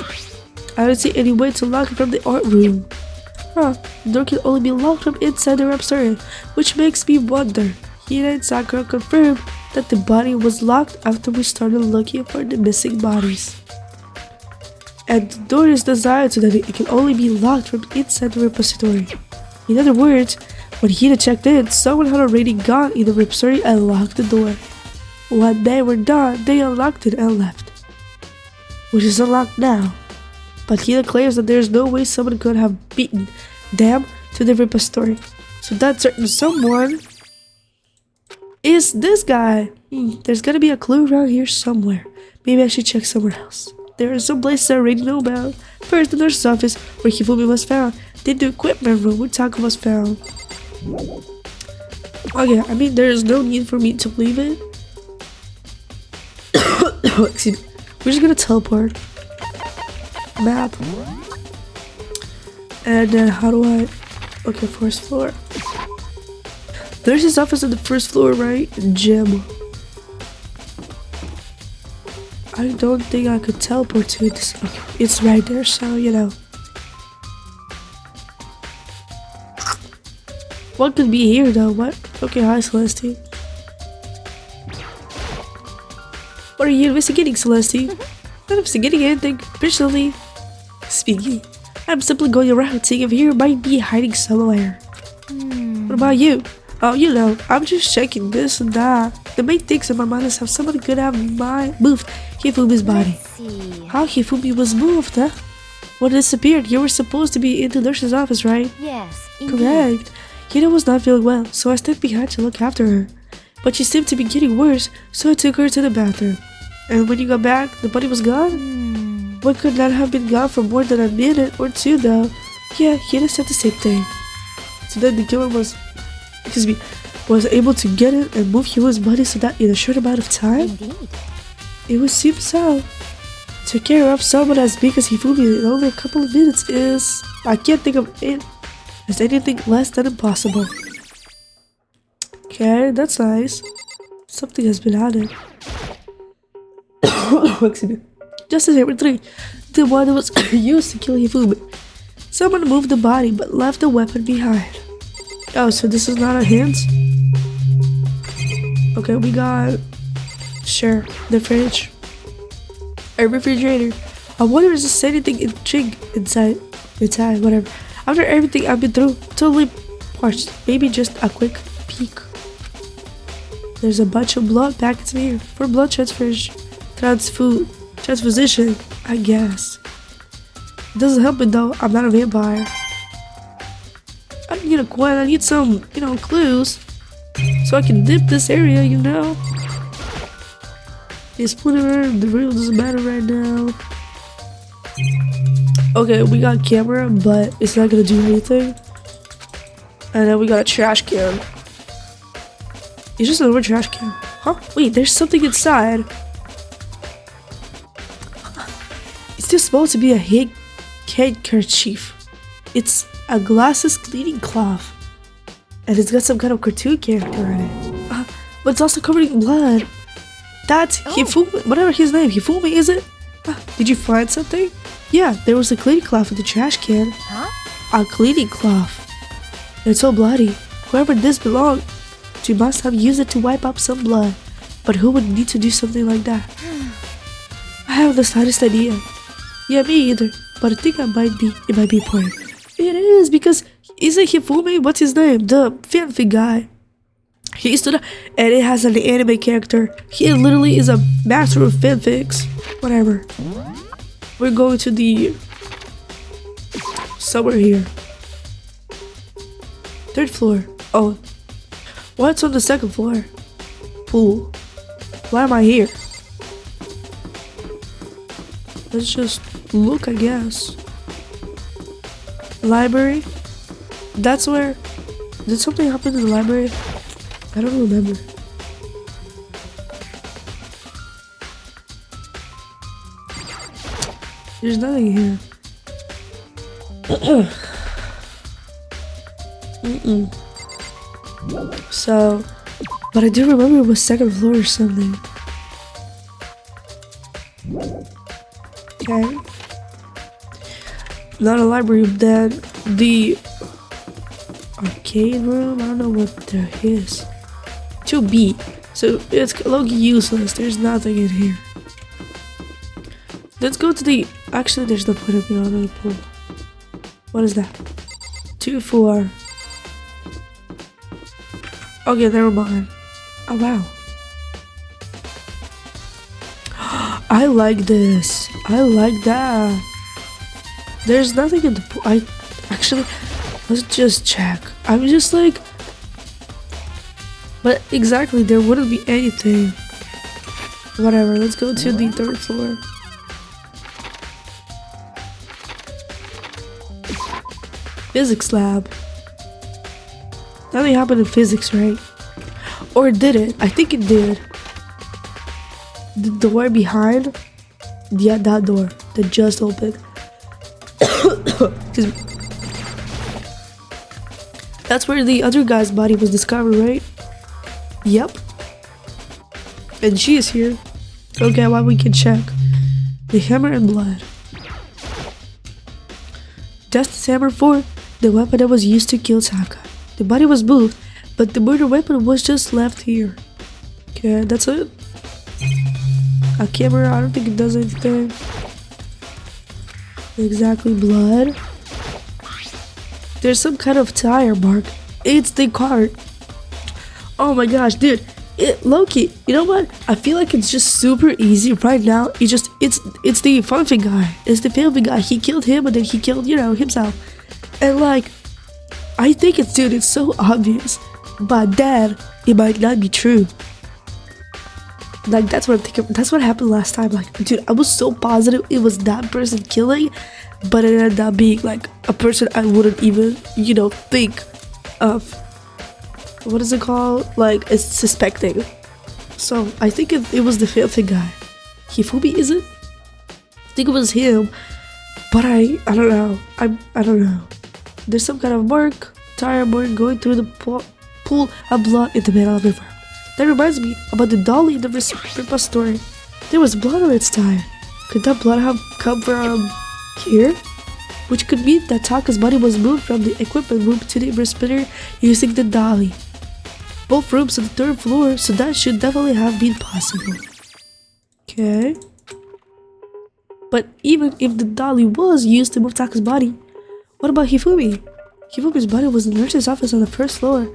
I don't see any way to lock it from the art room. Huh, the door can only be locked from inside the repository, which makes me wonder. Hina and Sakura confirmed that the body was locked after we started looking for the missing bodies. And the door is designed so that it can only be locked from inside the repository. In other words, when Hina checked in, someone had already gone in the repository and locked the door. When they were done, they unlocked it and left. Which is unlocked now. But Hina claims that there's no way someone could have beaten them to the repository. So that certain someone is this guy. There's gotta be a clue around here somewhere. Maybe I should check somewhere else. There are some places I already know about. First, the nurse's office, where Hifumi was found. Then the equipment room, where Taka was found. Okay, I mean, there is no need for me to leave it. Excuse me. We're just gonna teleport. Map. And then how do I... Okay, first floor. There's his office on the first floor, right? Gym. I don't think I could teleport to it. Okay, it's right there, so you know. What could be here though? What? Okay, hi Celeste. What are you investigating, Celeste? Not investigating anything, personally speaking. I'm simply going around seeing if here might be hiding somewhere. What about you? Oh, you know, I'm just checking this and that. The main things in my mind is how somebody could have moved Hifumi's body. See. How Hifumi was moved, huh? When it disappeared, you were supposed to be in the nurse's office, right? Yes, indeed. Correct. Hina was not feeling well, so I stayed behind to look after her. But she seemed to be getting worse, so I took her to the bathroom. And when you got back, the body was gone? One could not have been gone for more than a minute or 2 though. Yeah, Hina said the same thing. So then the killer was able to get it and move Hifumi's body so that in a short amount of time? Indeed. It would seem so. To care of someone as big as Hifumi in only a couple of minutes is... I can't think of it as anything less than impossible. Okay, that's nice. Something has been added. Excuse me. Justice Hammer 3. The one that was used to kill Hifumi. Someone moved the body but left the weapon behind. Oh, so this is not a hint? Okay, we got... Sure, the fridge. A refrigerator. I wonder if there's anything intriguing inside, whatever. After everything I've been through, totally parched. Maybe just a quick peek. There's a bunch of blood packets in here for blood transfusion, I guess. It doesn't help me though, I'm not a vampire. I need a coin, I need some, clues. So I can dip this area, The splinter, the real doesn't matter right now. Okay, we got camera, but it's not gonna do anything. And then we got a trash can. It's just another trash can. Huh? Wait, there's something inside. It's too small to be a handkerchief. It's a glasses cleaning cloth. And it's got some kind of cartoon character in it. But it's also covered in blood. That's Hifumi, whatever his name, Hifumi, is it? Did you find something? Yeah, there was a cleaning cloth in the trash can. Huh? A cleaning cloth. It's so bloody. Whoever this belonged to must have used it to wipe up some blood. But who would need to do something like that? I haven't the slightest idea. Yeah, me either. But I think it might be important. It is, because isn't Hifumi, what's his name? The fanfic guy. He used to, and it has an anime character. He literally is a master of fanfics. Whatever. We're going to the... somewhere here. 3rd floor. Oh. What's on the 2nd floor? Pool. Why am I here? Let's just look, I guess. Library? That's where... Did something happen in the library? I don't remember. There's nothing here. So, but I do remember it was 2nd floor or something. Okay. Not a library, then the arcade room. I don't know what there is. 2B. So it's low-key useless. There's nothing in here. Let's go to the... Actually, there's no point of being on the pool. What is that? 2-4. Okay, never mind. Oh, wow. I like this. I like that. There's nothing in the pool. Actually, let's just check. I'm just like... But exactly, there wouldn't be anything. Whatever, let's go to the 3rd floor. Physics lab. Nothing happened in physics, right? Or did it? I think it did. The door behind? Yeah, that door that just opened. Excuse me. That's where the other guy's body was discovered, right? Yep. And she is here. Okay, well, we can check. The hammer and blood. Justice Hammer 4, the weapon that was used to kill Taka. The body was moved, but the murder weapon was just left here. Okay, that's it. A camera, I don't think it does anything. Exactly, blood. There's some kind of tire mark. It's the cart. Oh my gosh, dude. Loki, you know what? I feel like it's just super easy right now. It's the fanfic guy. It's the fanfic guy. He killed him and then he killed, himself. And like, I think it's so obvious. But then, it might not be true. Like, that's what I'm thinking. That's what happened last time. Like, dude, I was so positive it was that person killing. But it ended up being like a person I wouldn't even, think of. What is it called? Like, it's suspecting. So, I think it was the filthy guy. Hifumi, is it? think it was him, but I don't know. I don't know. There's some kind of mark, tire mark going through the pool of blood in the middle of the river. That reminds me about the dolly in the repository. There was blood on its tire. Could that blood have come from here? Which could mean that Taka's body was moved from the equipment room to the repository using the dolly. Both rooms on the 3rd floor, so that should definitely have been possible. Okay. But even if the dolly was used to move Taka's body, what about Hifumi? Hifumi's body was in the nurse's office on the 1st floor.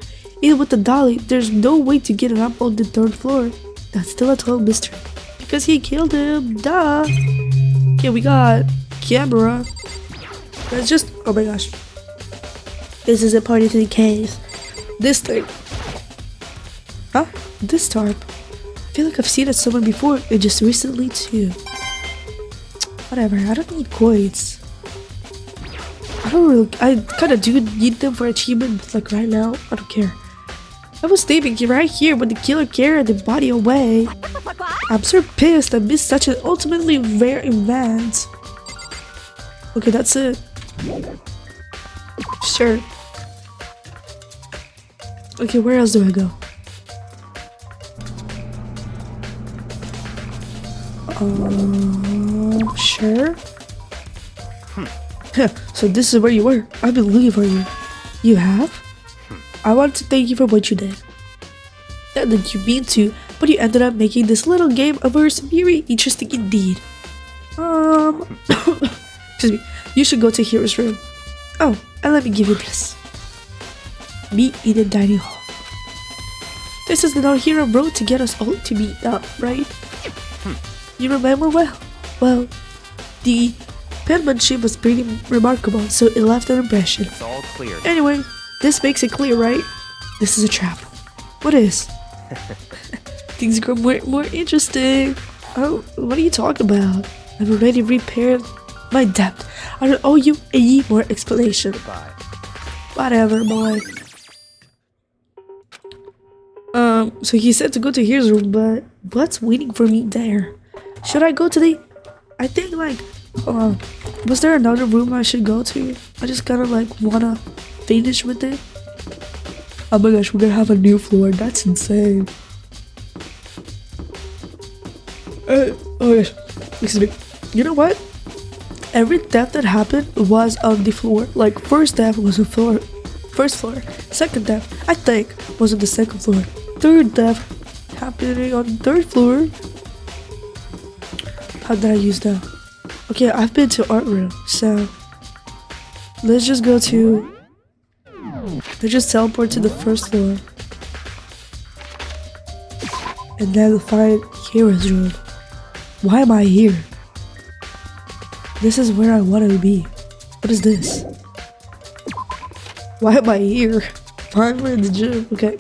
Even with the dolly, there's no way to get it up on the 3rd floor. That's still a total mystery. Because he killed him, duh! Okay, we got camera. That's just, oh my gosh. This is a party to the case. This thing. Huh? This tarp. I feel like I've seen it somewhere before and just recently too. Whatever, I don't need coins. I kinda do need them for achievements like right now. I don't care. I was sleeping right here when the killer carried the body away. I'm so pissed I missed such an ultimately rare event. Okay, that's it. Sure. Okay, where else do I go? Sure. So this is where you were. I've been looking for you. You have? I want to thank you for what you did. Not that you mean to, but you ended up making this little game of ours very interesting indeed. Excuse me. You should go to Hero's room. Oh, and let me give you this. Meet in the dining hall. This is the our hero wrote to get us all to meet up, right? You remember well? Well, the penmanship was pretty remarkable, so it left an impression. It's all clear. Anyway, this makes it clear, right? This is a trap. What is? Things grow more interesting. Oh, what are you talking about? I've already repaired my debt. I don't owe you any more explanation. Goodbye. Whatever, boy. So he said to go to his room, but what's waiting for me there? Should I go to the... I think like... was there another room I should go to? I just kind of like wanna finish with it. Oh my gosh, we're gonna have a new floor. That's insane. Oh my gosh. Excuse me. You know what? Every death that happened was on the floor. Like, first death was on floor. First floor. Second death, I think, was on the 2nd floor. Third death happening on the 3rd floor. How did I use that? Okay, I've been to art room, so let's just go to... Let's just teleport to the 1st floor. And then find Hero's room. Why am I here? This is where I want to be. What is this? Why am I here? Why am I in the gym? Okay.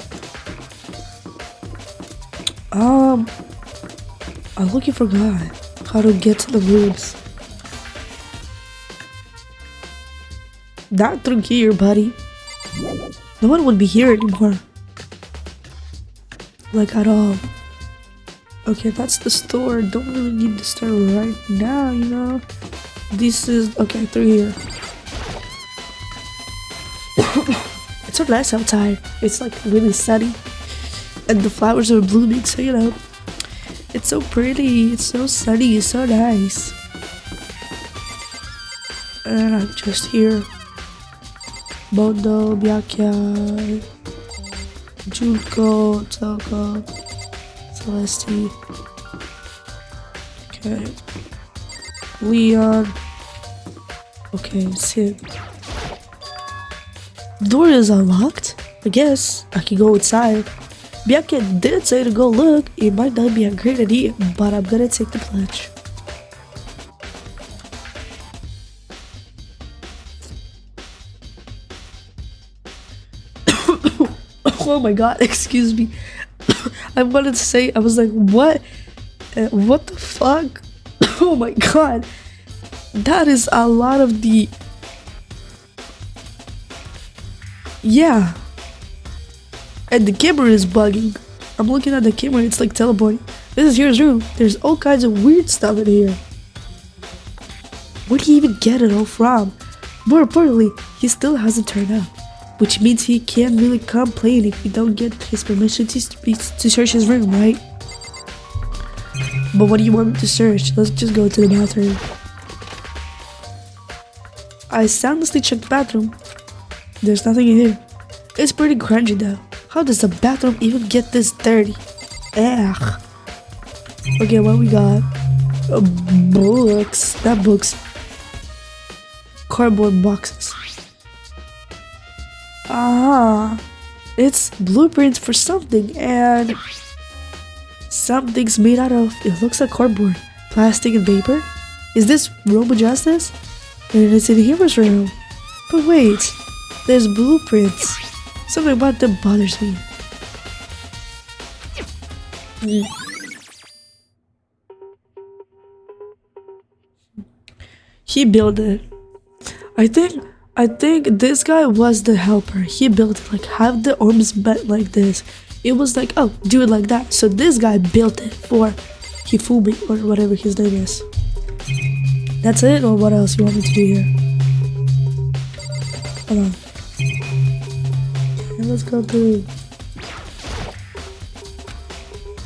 I looking forgot how to get to the rooms. Not through here, buddy. No one would be here anymore. Like, at all. Okay, that's the store. Don't really need the store right now, you know? This is... Okay, through here. It's so nice outside. It's like really sunny. And the flowers are blooming, so you know. It's so pretty. It's so sunny. It's so nice. And I'm just here. Mondo, Byakuya, Junko, Toko, Celeste. Okay. Leon. Okay, it's him. Door is unlocked. I guess I can go inside. Byakuya did say to go look. It might not be a great idea, but I'm gonna take the pledge. Oh my god, excuse me. I wanted to say, I was like, what? What the fuck? Oh my god. That is a lot of the... Yeah. And the camera is bugging. I'm looking at the camera, it's like teleporting. This is Hero's room. There's all kinds of weird stuff in here. Where'd he even get it all from? More importantly, he still hasn't turned up, which means he can't really complain if we don't get his permission to search his room, right? But what do you want me to search? Let's just go to the bathroom. I soundlessly checked the bathroom. There's nothing in here. It's pretty grungy though. How does the bathroom even get this dirty? Ugh. Okay, what we got? Books. Not books. Cardboard boxes. Ah, it's blueprints for something, and something's made out of. It looks like cardboard, plastic, and paper. Is this Robo Justice? And it's in Hero's room. But wait, there's blueprints. Something about them bothers me. He built it. I think this guy was the helper. He built it, like have the arms bent like this. It was like, oh, do it like that. So this guy built it for Hifumi or whatever his name is. That's it, or what else you want me to do here? Hold on. Okay, let's go through.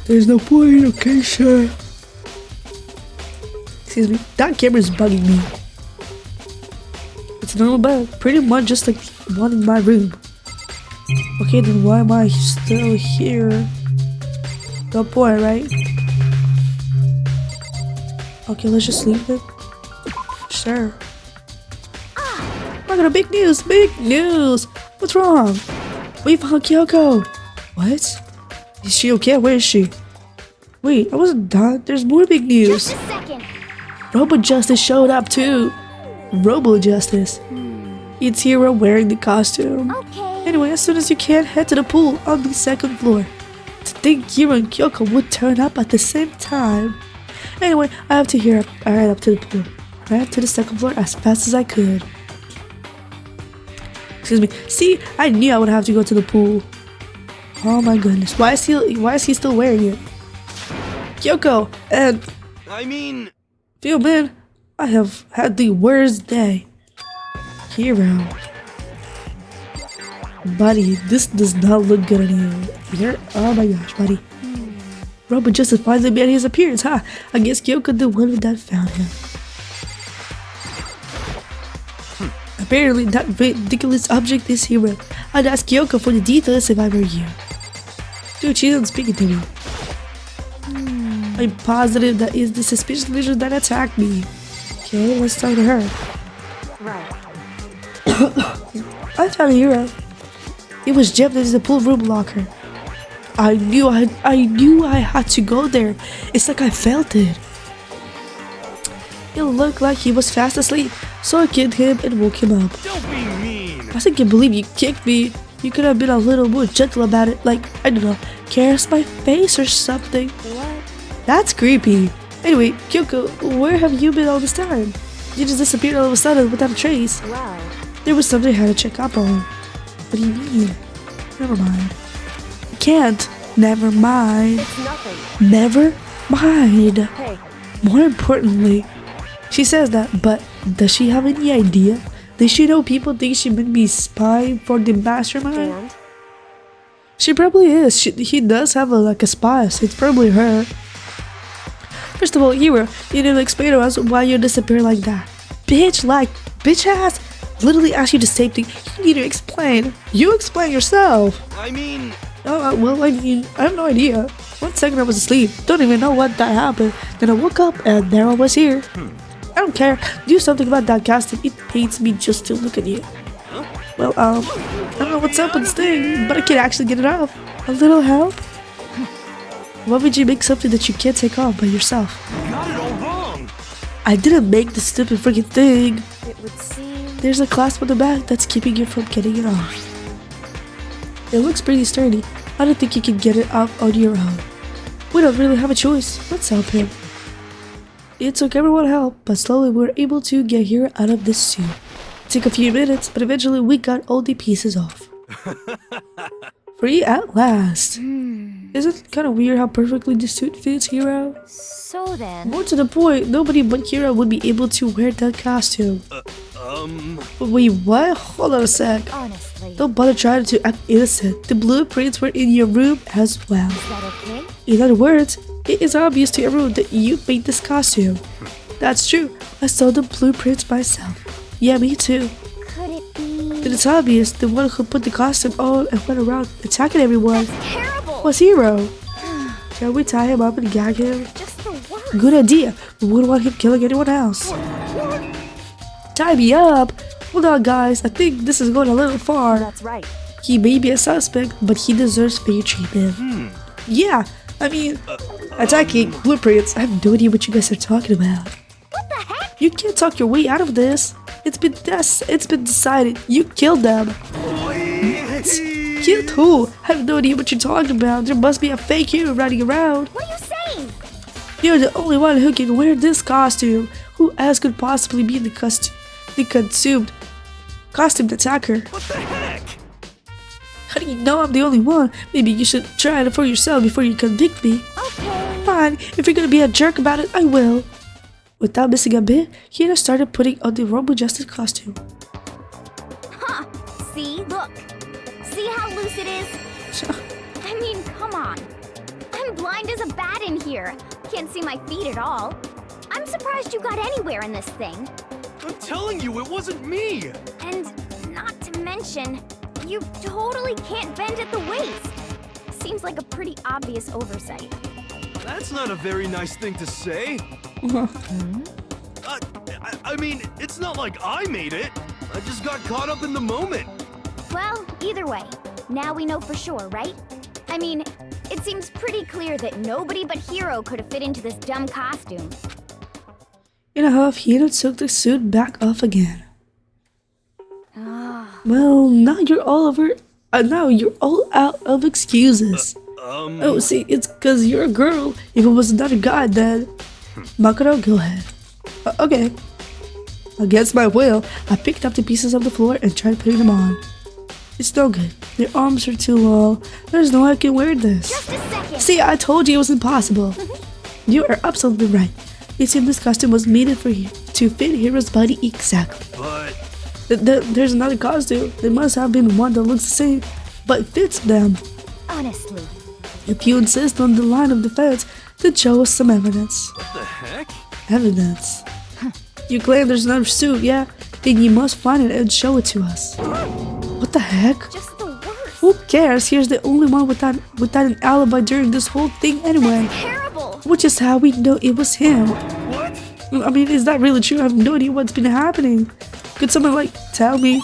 There's no point, okay, sure. Excuse me, that camera's bugging me. It's a normal bed, pretty much just like one in my room. Okay, then why am I still here? No point, right? Okay, let's just leave it. Sure. I got a big news! Big news! What's wrong? We found Kyoko! What? Is she okay? Where is she? Wait, I wasn't done. There's more big news. Just a second. Robo Justice showed up too. Robo Justice. It's Hero wearing the costume. Okay. Anyway, as soon as you can, head to the pool on the second floor. To think Hero and Kyoko would turn up at the same time. Anyway, I have to head up to the pool. Right up to the second floor as fast as I could. Excuse me. See, I knew I would have to go to the pool. Oh my goodness. Why is he still wearing it? Kyoko and Phil, man, I have had the worst day. Hero. Buddy, this does not look good on you. Oh my gosh, buddy. Robo Justice finally made his appearance, huh? I guess Kyoko the one that found him. Apparently, that ridiculous object is Hero. I'd ask Kyoko for the details if I were you. Dude, she isn't speaking to me. I'm positive that is the suspicious lizard that attacked me. Okay, let's talk to her. Right. I found Hero. It was jammed into the pool room locker. I knew I had to go there. It's like I felt it. It looked like he was fast asleep, so I kicked him and woke him up. Don't be mean. I still can't believe you kicked me. You could have been a little more gentle about it, like, I don't know, caress my face or something. What? That's creepy. Anyway, Kyoko, where have you been all this time? You just disappeared all of a sudden without a trace. Well, There was something I had to check up on. What do you mean? Never mind. I can't. Never mind. it's nothing. Never mind. Hey, More importantly, she says that, but does she have any idea? Does she know people think she might be spying for the mastermind? and? She probably is. He does have a spy, so it's probably her. First of all, Hero, you need to explain to us why you disappeared like that. Bitch ass, literally asked you the same thing. You need to explain. You explain yourself. Well, I have no idea. 1 second I was asleep. Don't even know what that happened. Then I woke up and there I was here. I don't care. Do something about that costume. It pains me just to look at you. Well, I don't know what's up with this thing, but I can actually get it off. A little help? Why would you make something that you can't take off by yourself? You got it all wrong. I didn't make the stupid freaking thing. It would seem. There's a clasp on the back that's keeping you from getting it off. It looks pretty sturdy. I don't think you can get it off on your own. We don't really have a choice. Let's help him. It took everyone help, but slowly we were able to get here out of this suit. It took a few minutes, but eventually we got all the pieces off. Free at last. Isn't it kind of weird how perfectly the suit fits Hero? So then... More to the point, nobody but Hero would be able to wear that costume. Wait, what? Hold on a sec. Honestly... Don't bother trying to act innocent. The blueprints were in your room as well. Is that okay? In other words, it is obvious to everyone that you made this costume. That's true. I saw the blueprints myself. Yeah, me too. Could it be... Then it's obvious the one who put the costume on and went around attacking everyone Terrible! was Hero. Shall we tie him up and gag him? Just the worst. Good idea. We wouldn't want him killing anyone else. Tie me up? Hold on, guys. I think this is going a little far. That's right. He may be a suspect, but he deserves fair treatment. Yeah, I mean, attacking blueprints. I have no idea what you guys are talking about. What the heck? You can't talk your way out of this. It's been decided. You killed them. What? Killed who? I have no idea what you're talking about. There must be a fake hero running around. What are you saying? You're the only one who can wear this costume. Who else could possibly be the costumed attacker? What the heck? How do you know I'm the only one? Maybe you should try it for yourself before you convict me. Okay. Fine, if you're gonna be a jerk about it, I will. Without missing a bit, Hina started putting on the Robo Justice costume. Huh. See? Look. See how loose it is? I mean, come on. I'm blind as a bat in here. Can't see my feet at all. I'm surprised you got anywhere in this thing. I'm telling you, it wasn't me! And not to mention, you totally can't bend at the waist. Seems like a pretty obvious oversight. That's not a very nice thing to say. I mean, it's not like I made it. I just got caught up in the moment. Well, either way, now we know for sure, right? I mean, it seems pretty clear that nobody but Hero could have fit into this dumb costume. In a huff, Hina took the suit back off again. Ah. Well, now you're all out of excuses. Oh, see, it's because you're a girl. If it was not a guy, then... Makoto, go ahead. Okay. Against my will, I picked up the pieces of the floor and tried putting them on. It's no good. Their arms are too long. There's no way I can wear this. Just a second! See, I told you it was impossible. You are absolutely right. It seemed this costume was made for you to fit Hero's body exactly. But... There's another costume. There must have been one that looks the same, but fits them. Honestly. If you insist on the line of defense, then show us some evidence. What the heck? Evidence? You claim there's another suit, yeah? Then you must find it and show it to us. What the heck? Just the worst. Who cares? Here's the only one without an alibi during this whole thing anyway. Terrible! Which is how we know it was him. What? I mean, is that really true? I have no idea what's been happening. Could someone, like, tell me?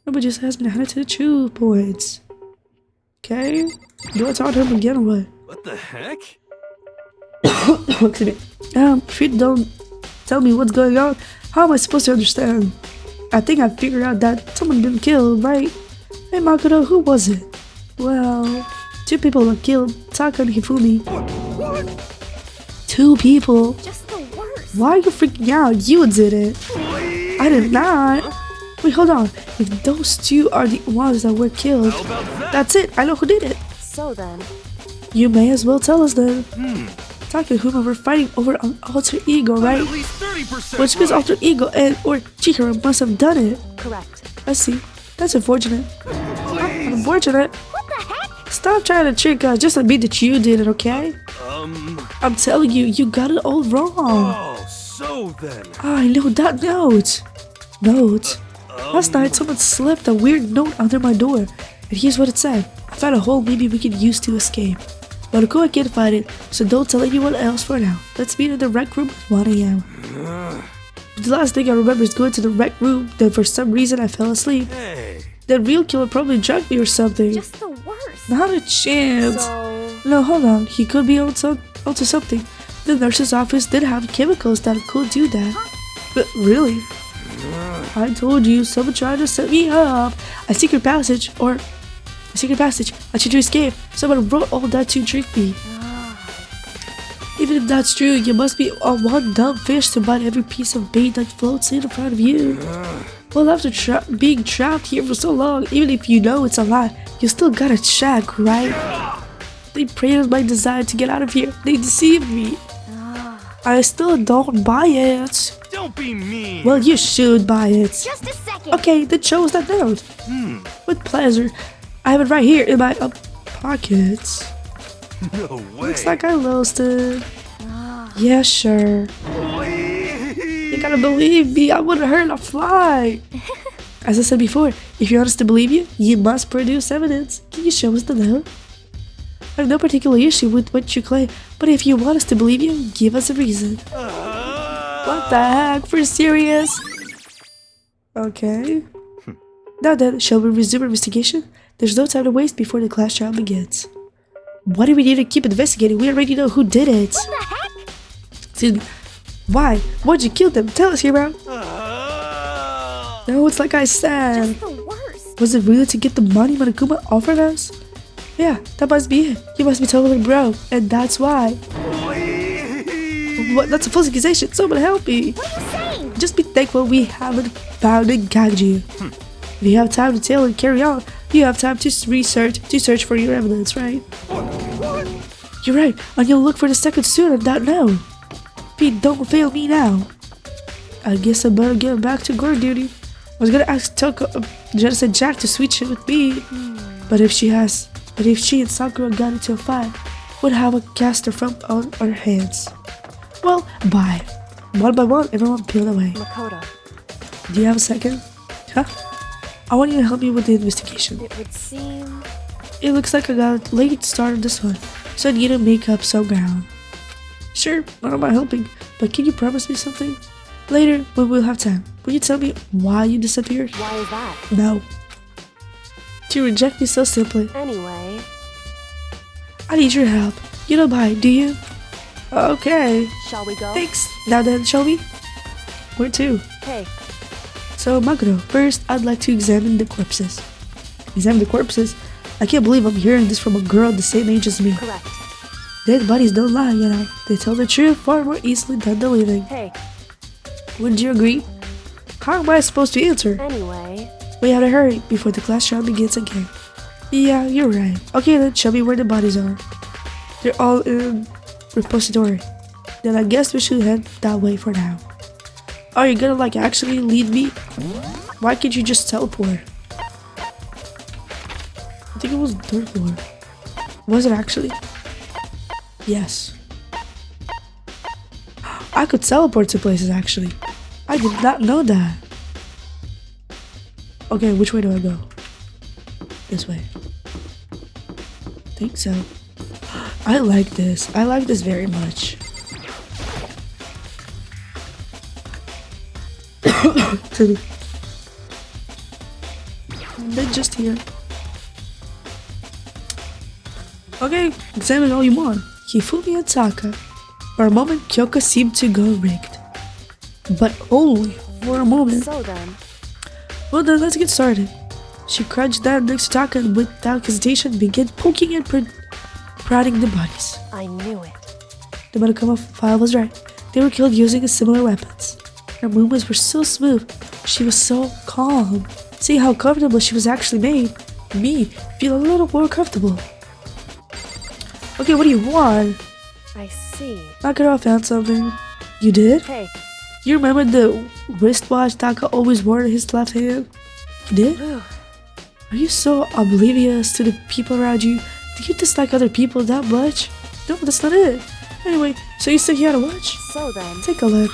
Nobody just has been handed to the chew points. Okay? Do I talk to him again or what? What the heck? Excuse me. If you don't tell me what's going on, how am I supposed to understand? I think I figured out that someone been killed, right? Hey Makoto, who was it? Well, 2 people were killed, Taka and Hifumi. What? 2 people? Just the worst. Why are you freaking out? You did it. I did not. Wait, hold on. If those 2 are the ones that were killed, How about that? that's it. I know who did it. So then, You may as well tell us then. Taka and Huma were fighting over an alter ego, right? At least 30% Which means right. alter ego and or Chihiro must have done it. correct. I see. That's unfortunate. Unfortunate. What the heck? Stop trying to trick us. Just admit that you did it, okay? I'm telling you, you got it all wrong. Oh, so then. I know that note. Last night, someone slipped a weird note under my door. And here's what it said. I found a hole maybe we could use to escape. But I can't find it, so don't tell anyone else for now. Let's meet in the rec room at 1 a.m. The last thing I remember is going to the rec room, then for some reason I fell asleep. Hey. That real killer probably drugged me or something. Just the worst. Not a chance. So, No, hold on. He could be onto something. The nurse's office did have chemicals that could do that. But really? I told you, someone tried to set me up. A secret passage, I tried to escape. Someone wrote all that to trick me. Even if that's true, you must be one dumb fish to bite every piece of bait that floats in front of you. Well, after being trapped here for so long, even if you know it's a lie, You still gotta check, right? They preyed on my desire to get out of here. They deceived me. I still don't buy it. Don't be mean. Well, you should buy it. Just a second. Okay, then show us that note. With pleasure. I have it right here in my pockets. No way. Looks like I lost it. Yeah, sure. You gotta believe me. I wouldn't hurt a fly. As I said before, if you want us to believe you, you must produce evidence. Can you show us the note? I have no particular issue with what you claim, but if you want us to believe you, give us a reason. What the heck? For serious? Okay. Now then, shall we resume our investigation? There's no time to waste before the class trial begins. Why do we need to keep investigating? We already know who did it. What the heck? Excuse me. Why? Why'd you kill them? Tell us, hero. No, it's like I said. Just the worst. Was it really to get the money Monokuma offered us? Yeah, that must be it. You must be totally broke, and that's why. What? That's a false accusation. Someone help me. What are you saying? Just be thankful we haven't found and gagged you. If you have time to tell and carry on, you have time to search for your evidence, right? You're right, and you'll look for the second student that no. Pete, don't fail me now. I guess I better get back to guard duty. I was gonna ask Jensen Jack to switch it with me, but if she and Sakura got into a fight, we'd have a caster from on our hands. Well, bye. One by one, everyone peeled away. Makoto, Do you have a second? Huh? I want you to help me with the investigation. it would seem... It looks like I got a late start on this one, so I need to make up some ground. Sure, I don't mind helping, but can you promise me something? Later, when we'll have time, will you tell me why you disappeared? Why is that? No. To reject me so simply. Anyway, I need your help. You don't mind, do you? Okay. shall we go? Thanks. Now then, shall we? Where to? Hey, So, Makoto, first, I'd like to examine the corpses. Examine the corpses? I can't believe I'm hearing this from a girl the same age as me. correct. Dead bodies don't lie, you know. They tell the truth far more easily than the living. Hey, Wouldn't you agree? How am I supposed to answer? anyway, We have to hurry before the class trial begins again. Yeah, you're right. Okay then, show me where the bodies are. They're all in repository. Then I guess we should head that way for now. Are you gonna like actually lead me? Why can't you just teleport? I think it was third floor. Was it actually? Yes. I could teleport to places actually. I did not know that. Okay, which way do I go? This way. Think so. I like this. I like this very much. They're just here. Okay, examine all you want. Hifumi and Taka. For a moment, Kyoka seemed to go rigged. But only for a moment. so then, Well then, let's get started. She crouched down next to Taka and without hesitation began poking and prodding the bodies. I knew it. The Monokuma file was right. They were killed using similar weapons. Her movements were so smooth. She was so calm. See how comfortable she was actually made. Me feel a little more comfortable. Okay, what do you want? I see. Makoto found something. You did? Hey, You remember the wristwatch Taka always wore in his left hand? You did? whew, Are you so oblivious to the people around you? Do you dislike other people that much? No, that's not it. Anyway, so you still here to watch? so then, Take a look.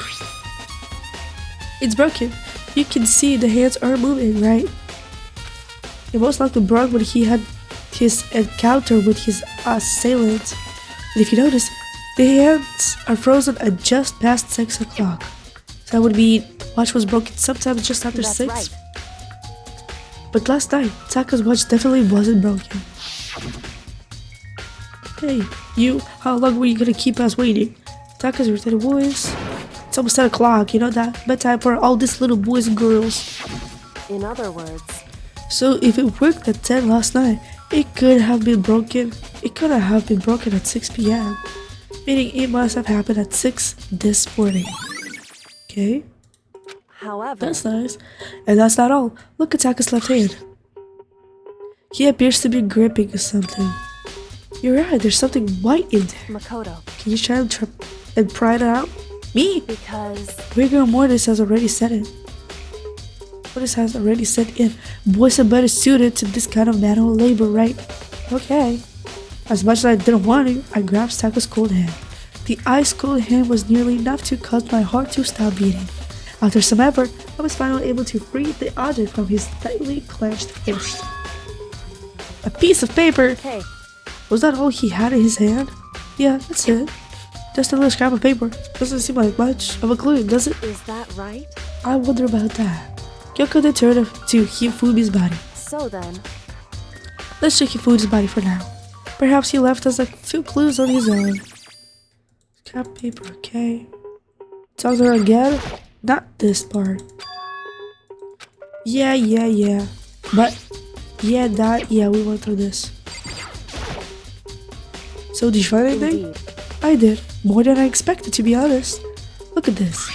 It's broken. You can see the hands are moving, right? It most likely broke when he had his encounter with his assailant. And if you notice, the hands are frozen at just past 6 o'clock. So that would mean watch was broken sometimes just after that's 6. right. But last night, Taka's watch definitely wasn't broken. Hey, you, how long were you gonna keep us waiting? Taka's irritated voice. It's almost 10 o'clock, you know that? Bedtime for all these little boys and girls. In other words, So if it worked at 10 last night, it could have been broken. It could have been broken at 6 p.m. Meaning it must have happened at 6 this morning. Okay, however, that's nice. And that's not all. Look at Taka's left hand. He appears to be gripping something. You're right, there's something white in there. Makoto, Can you try and pry it out? Me? because Rigor Mortis has already said it. Mortis has already set in. Boys are better suited to this kind of manual labor, right? Okay. As much as I didn't want to, I grabbed Saka's cold hand. The ice cold hand was nearly enough to cause my heart to stop beating. After some effort, I was finally able to free the object from his tightly clenched fist. A piece of paper! hey, Was that all he had in his hand? Yeah, that's it. Just a little scrap of paper. Doesn't seem like much of a clue, does it? is that right? I wonder about that. Kyoko then turned to Hifumi's body. So then, Let's check Hifumi's body for now. Perhaps he left us a few clues on his own. Scrap paper, okay. Talk to her again? Not this part. Yeah. But, yeah, we went through this. So, did you find anything? indeed. I did. More than I expected, to be honest. Look at this.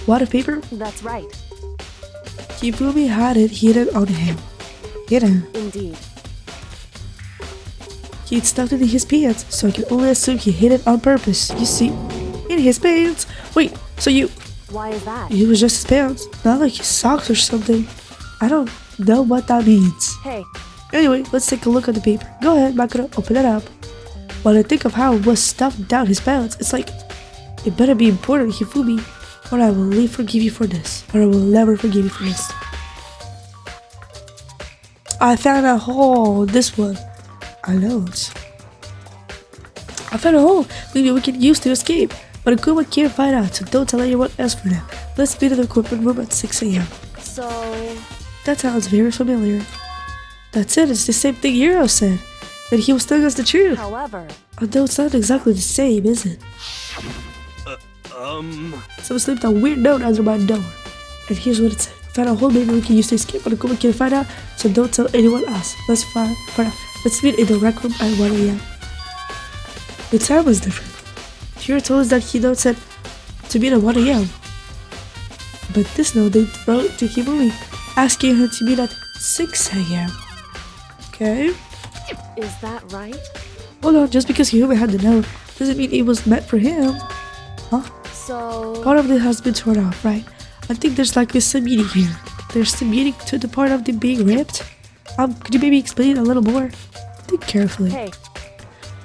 What, a paper? That's right. Hifumi had it hidden on him. Hidden. Indeed. He'd stuffed it in his pants, so I can only assume he hid it on purpose. You see, in his pants. Wait, so Why is that? it was just his pants, not like his socks or something. I don't know what that means. Hey, Anyway, let's take a look at the paper. Go ahead, Makoto, open it up. When I think of how it was stuffed down his pants, it's like, it better be important, Hifumi, or I will never forgive you for this. Or I will never forgive you for this. I found a hole. This one. I know it. I found a hole. Maybe we can use to escape. But Akuma can't find out, so don't tell anyone else for now. Let's meet in the equipment room at 6 a.m. so That sounds very familiar. That's it, it's the same thing Hiro said. That he was telling us the truth. however, Although it's not exactly the same, is it? Someone slipped a weird note under my door. And here's what it said. Found a hole maybe we can use to escape, but Akuma can't find out, so don't tell anyone else. Let's find for now. Let's meet in the rec room at 1 a.m. The time was different. Hiro told us that he note said to meet at 1 a.m. But this note they wrote to Himuri, asking her to meet at 6 a.m. Okay? is that right? Hold on, just because Himuri had the note doesn't mean it was meant for him. Huh? So, Part of it has been torn off, right? I think there's likely some meaning here. There's some meaning to the part of the being ripped. Could you maybe explain a little more? Think carefully. hey,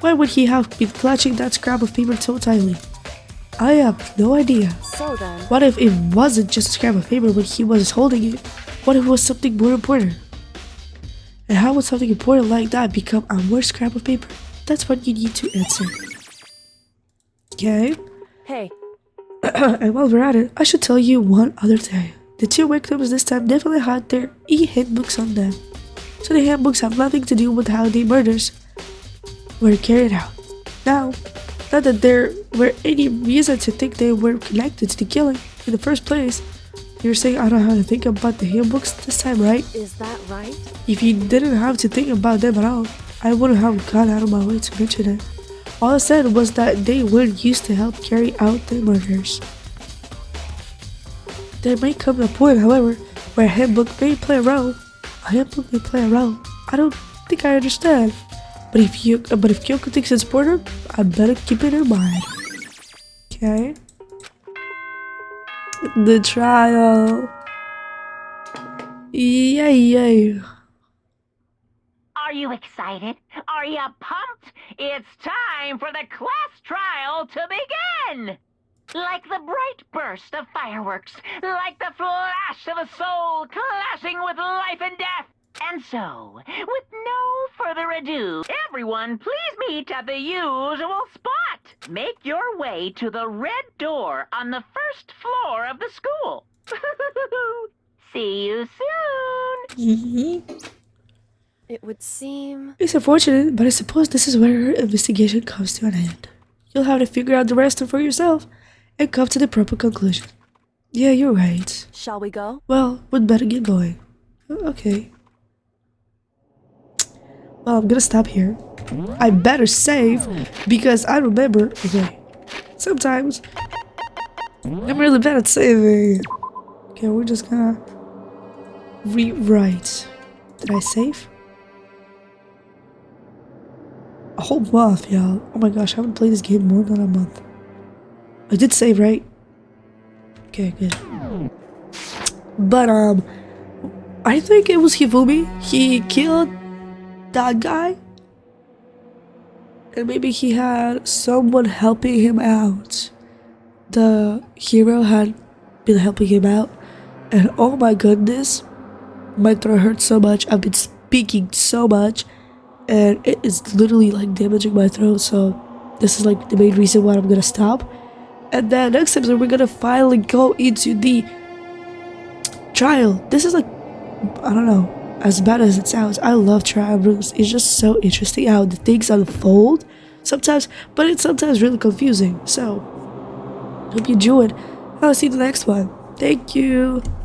Why would he have been clutching that scrap of paper so tightly? I have no idea. so then, What if it wasn't just a scrap of paper when he was holding it? What if it was something more important? And how would something important like that become a more scrap of paper? That's what you need to answer. Okay? hey, And while we're at it, I should tell you one other thing. The two victims this time definitely had their e-handbooks on them. So the handbooks have nothing to do with how the murders were carried out. Now, not that there were any reason to think they were connected to the killing in the first place. You're saying I don't have to think about the handbooks this time, right? is that right? If you didn't have to think about them at all, I wouldn't have gone out of my way to mention it. All I said was that they weren't used to help carry out the murders. There may come a point, however, where a handbook may play a role. A handbook may play a role. I don't think I understand. But if Kyoko thinks it's important, I better keep it in mind. Okay. The trial. Yay. Are you excited? Are you pumped? It's time for the class trial to begin! Like the bright burst of fireworks, like the flash of a soul clashing with life and death. And so, with no further ado, everyone please meet at the usual spot. Make your way to the red door on the first floor of the school. See you soon! It would seem. It's unfortunate, but I suppose this is where her investigation comes to an end. You'll have to figure out the rest for yourself and come to the proper conclusion. Yeah, you're right. Shall we go? Well, we'd better get going. Okay. Well, I'm gonna stop here. I better save because I remember. Okay. Sometimes I'm really bad at saving. Okay, we're just gonna rewrite. Did I save? A whole month, y'all. Oh my gosh, I haven't played this game more than a month. I did save, right? Okay, good. But, I think it was Hifumi. He killed that guy. And maybe he had someone helping him out. The hero had been helping him out. And oh my goodness, my throat hurts so much. I've been speaking so much. And it is literally like damaging my throat. So this is like the main reason why I'm gonna stop. And then next episode we're gonna finally go into the trial. This is like, I don't know, as bad as it sounds. I love trial rooms. It's just so interesting how the things unfold sometimes, but it's sometimes really confusing. So hope you enjoyed. I'll see you in the next one. Thank you.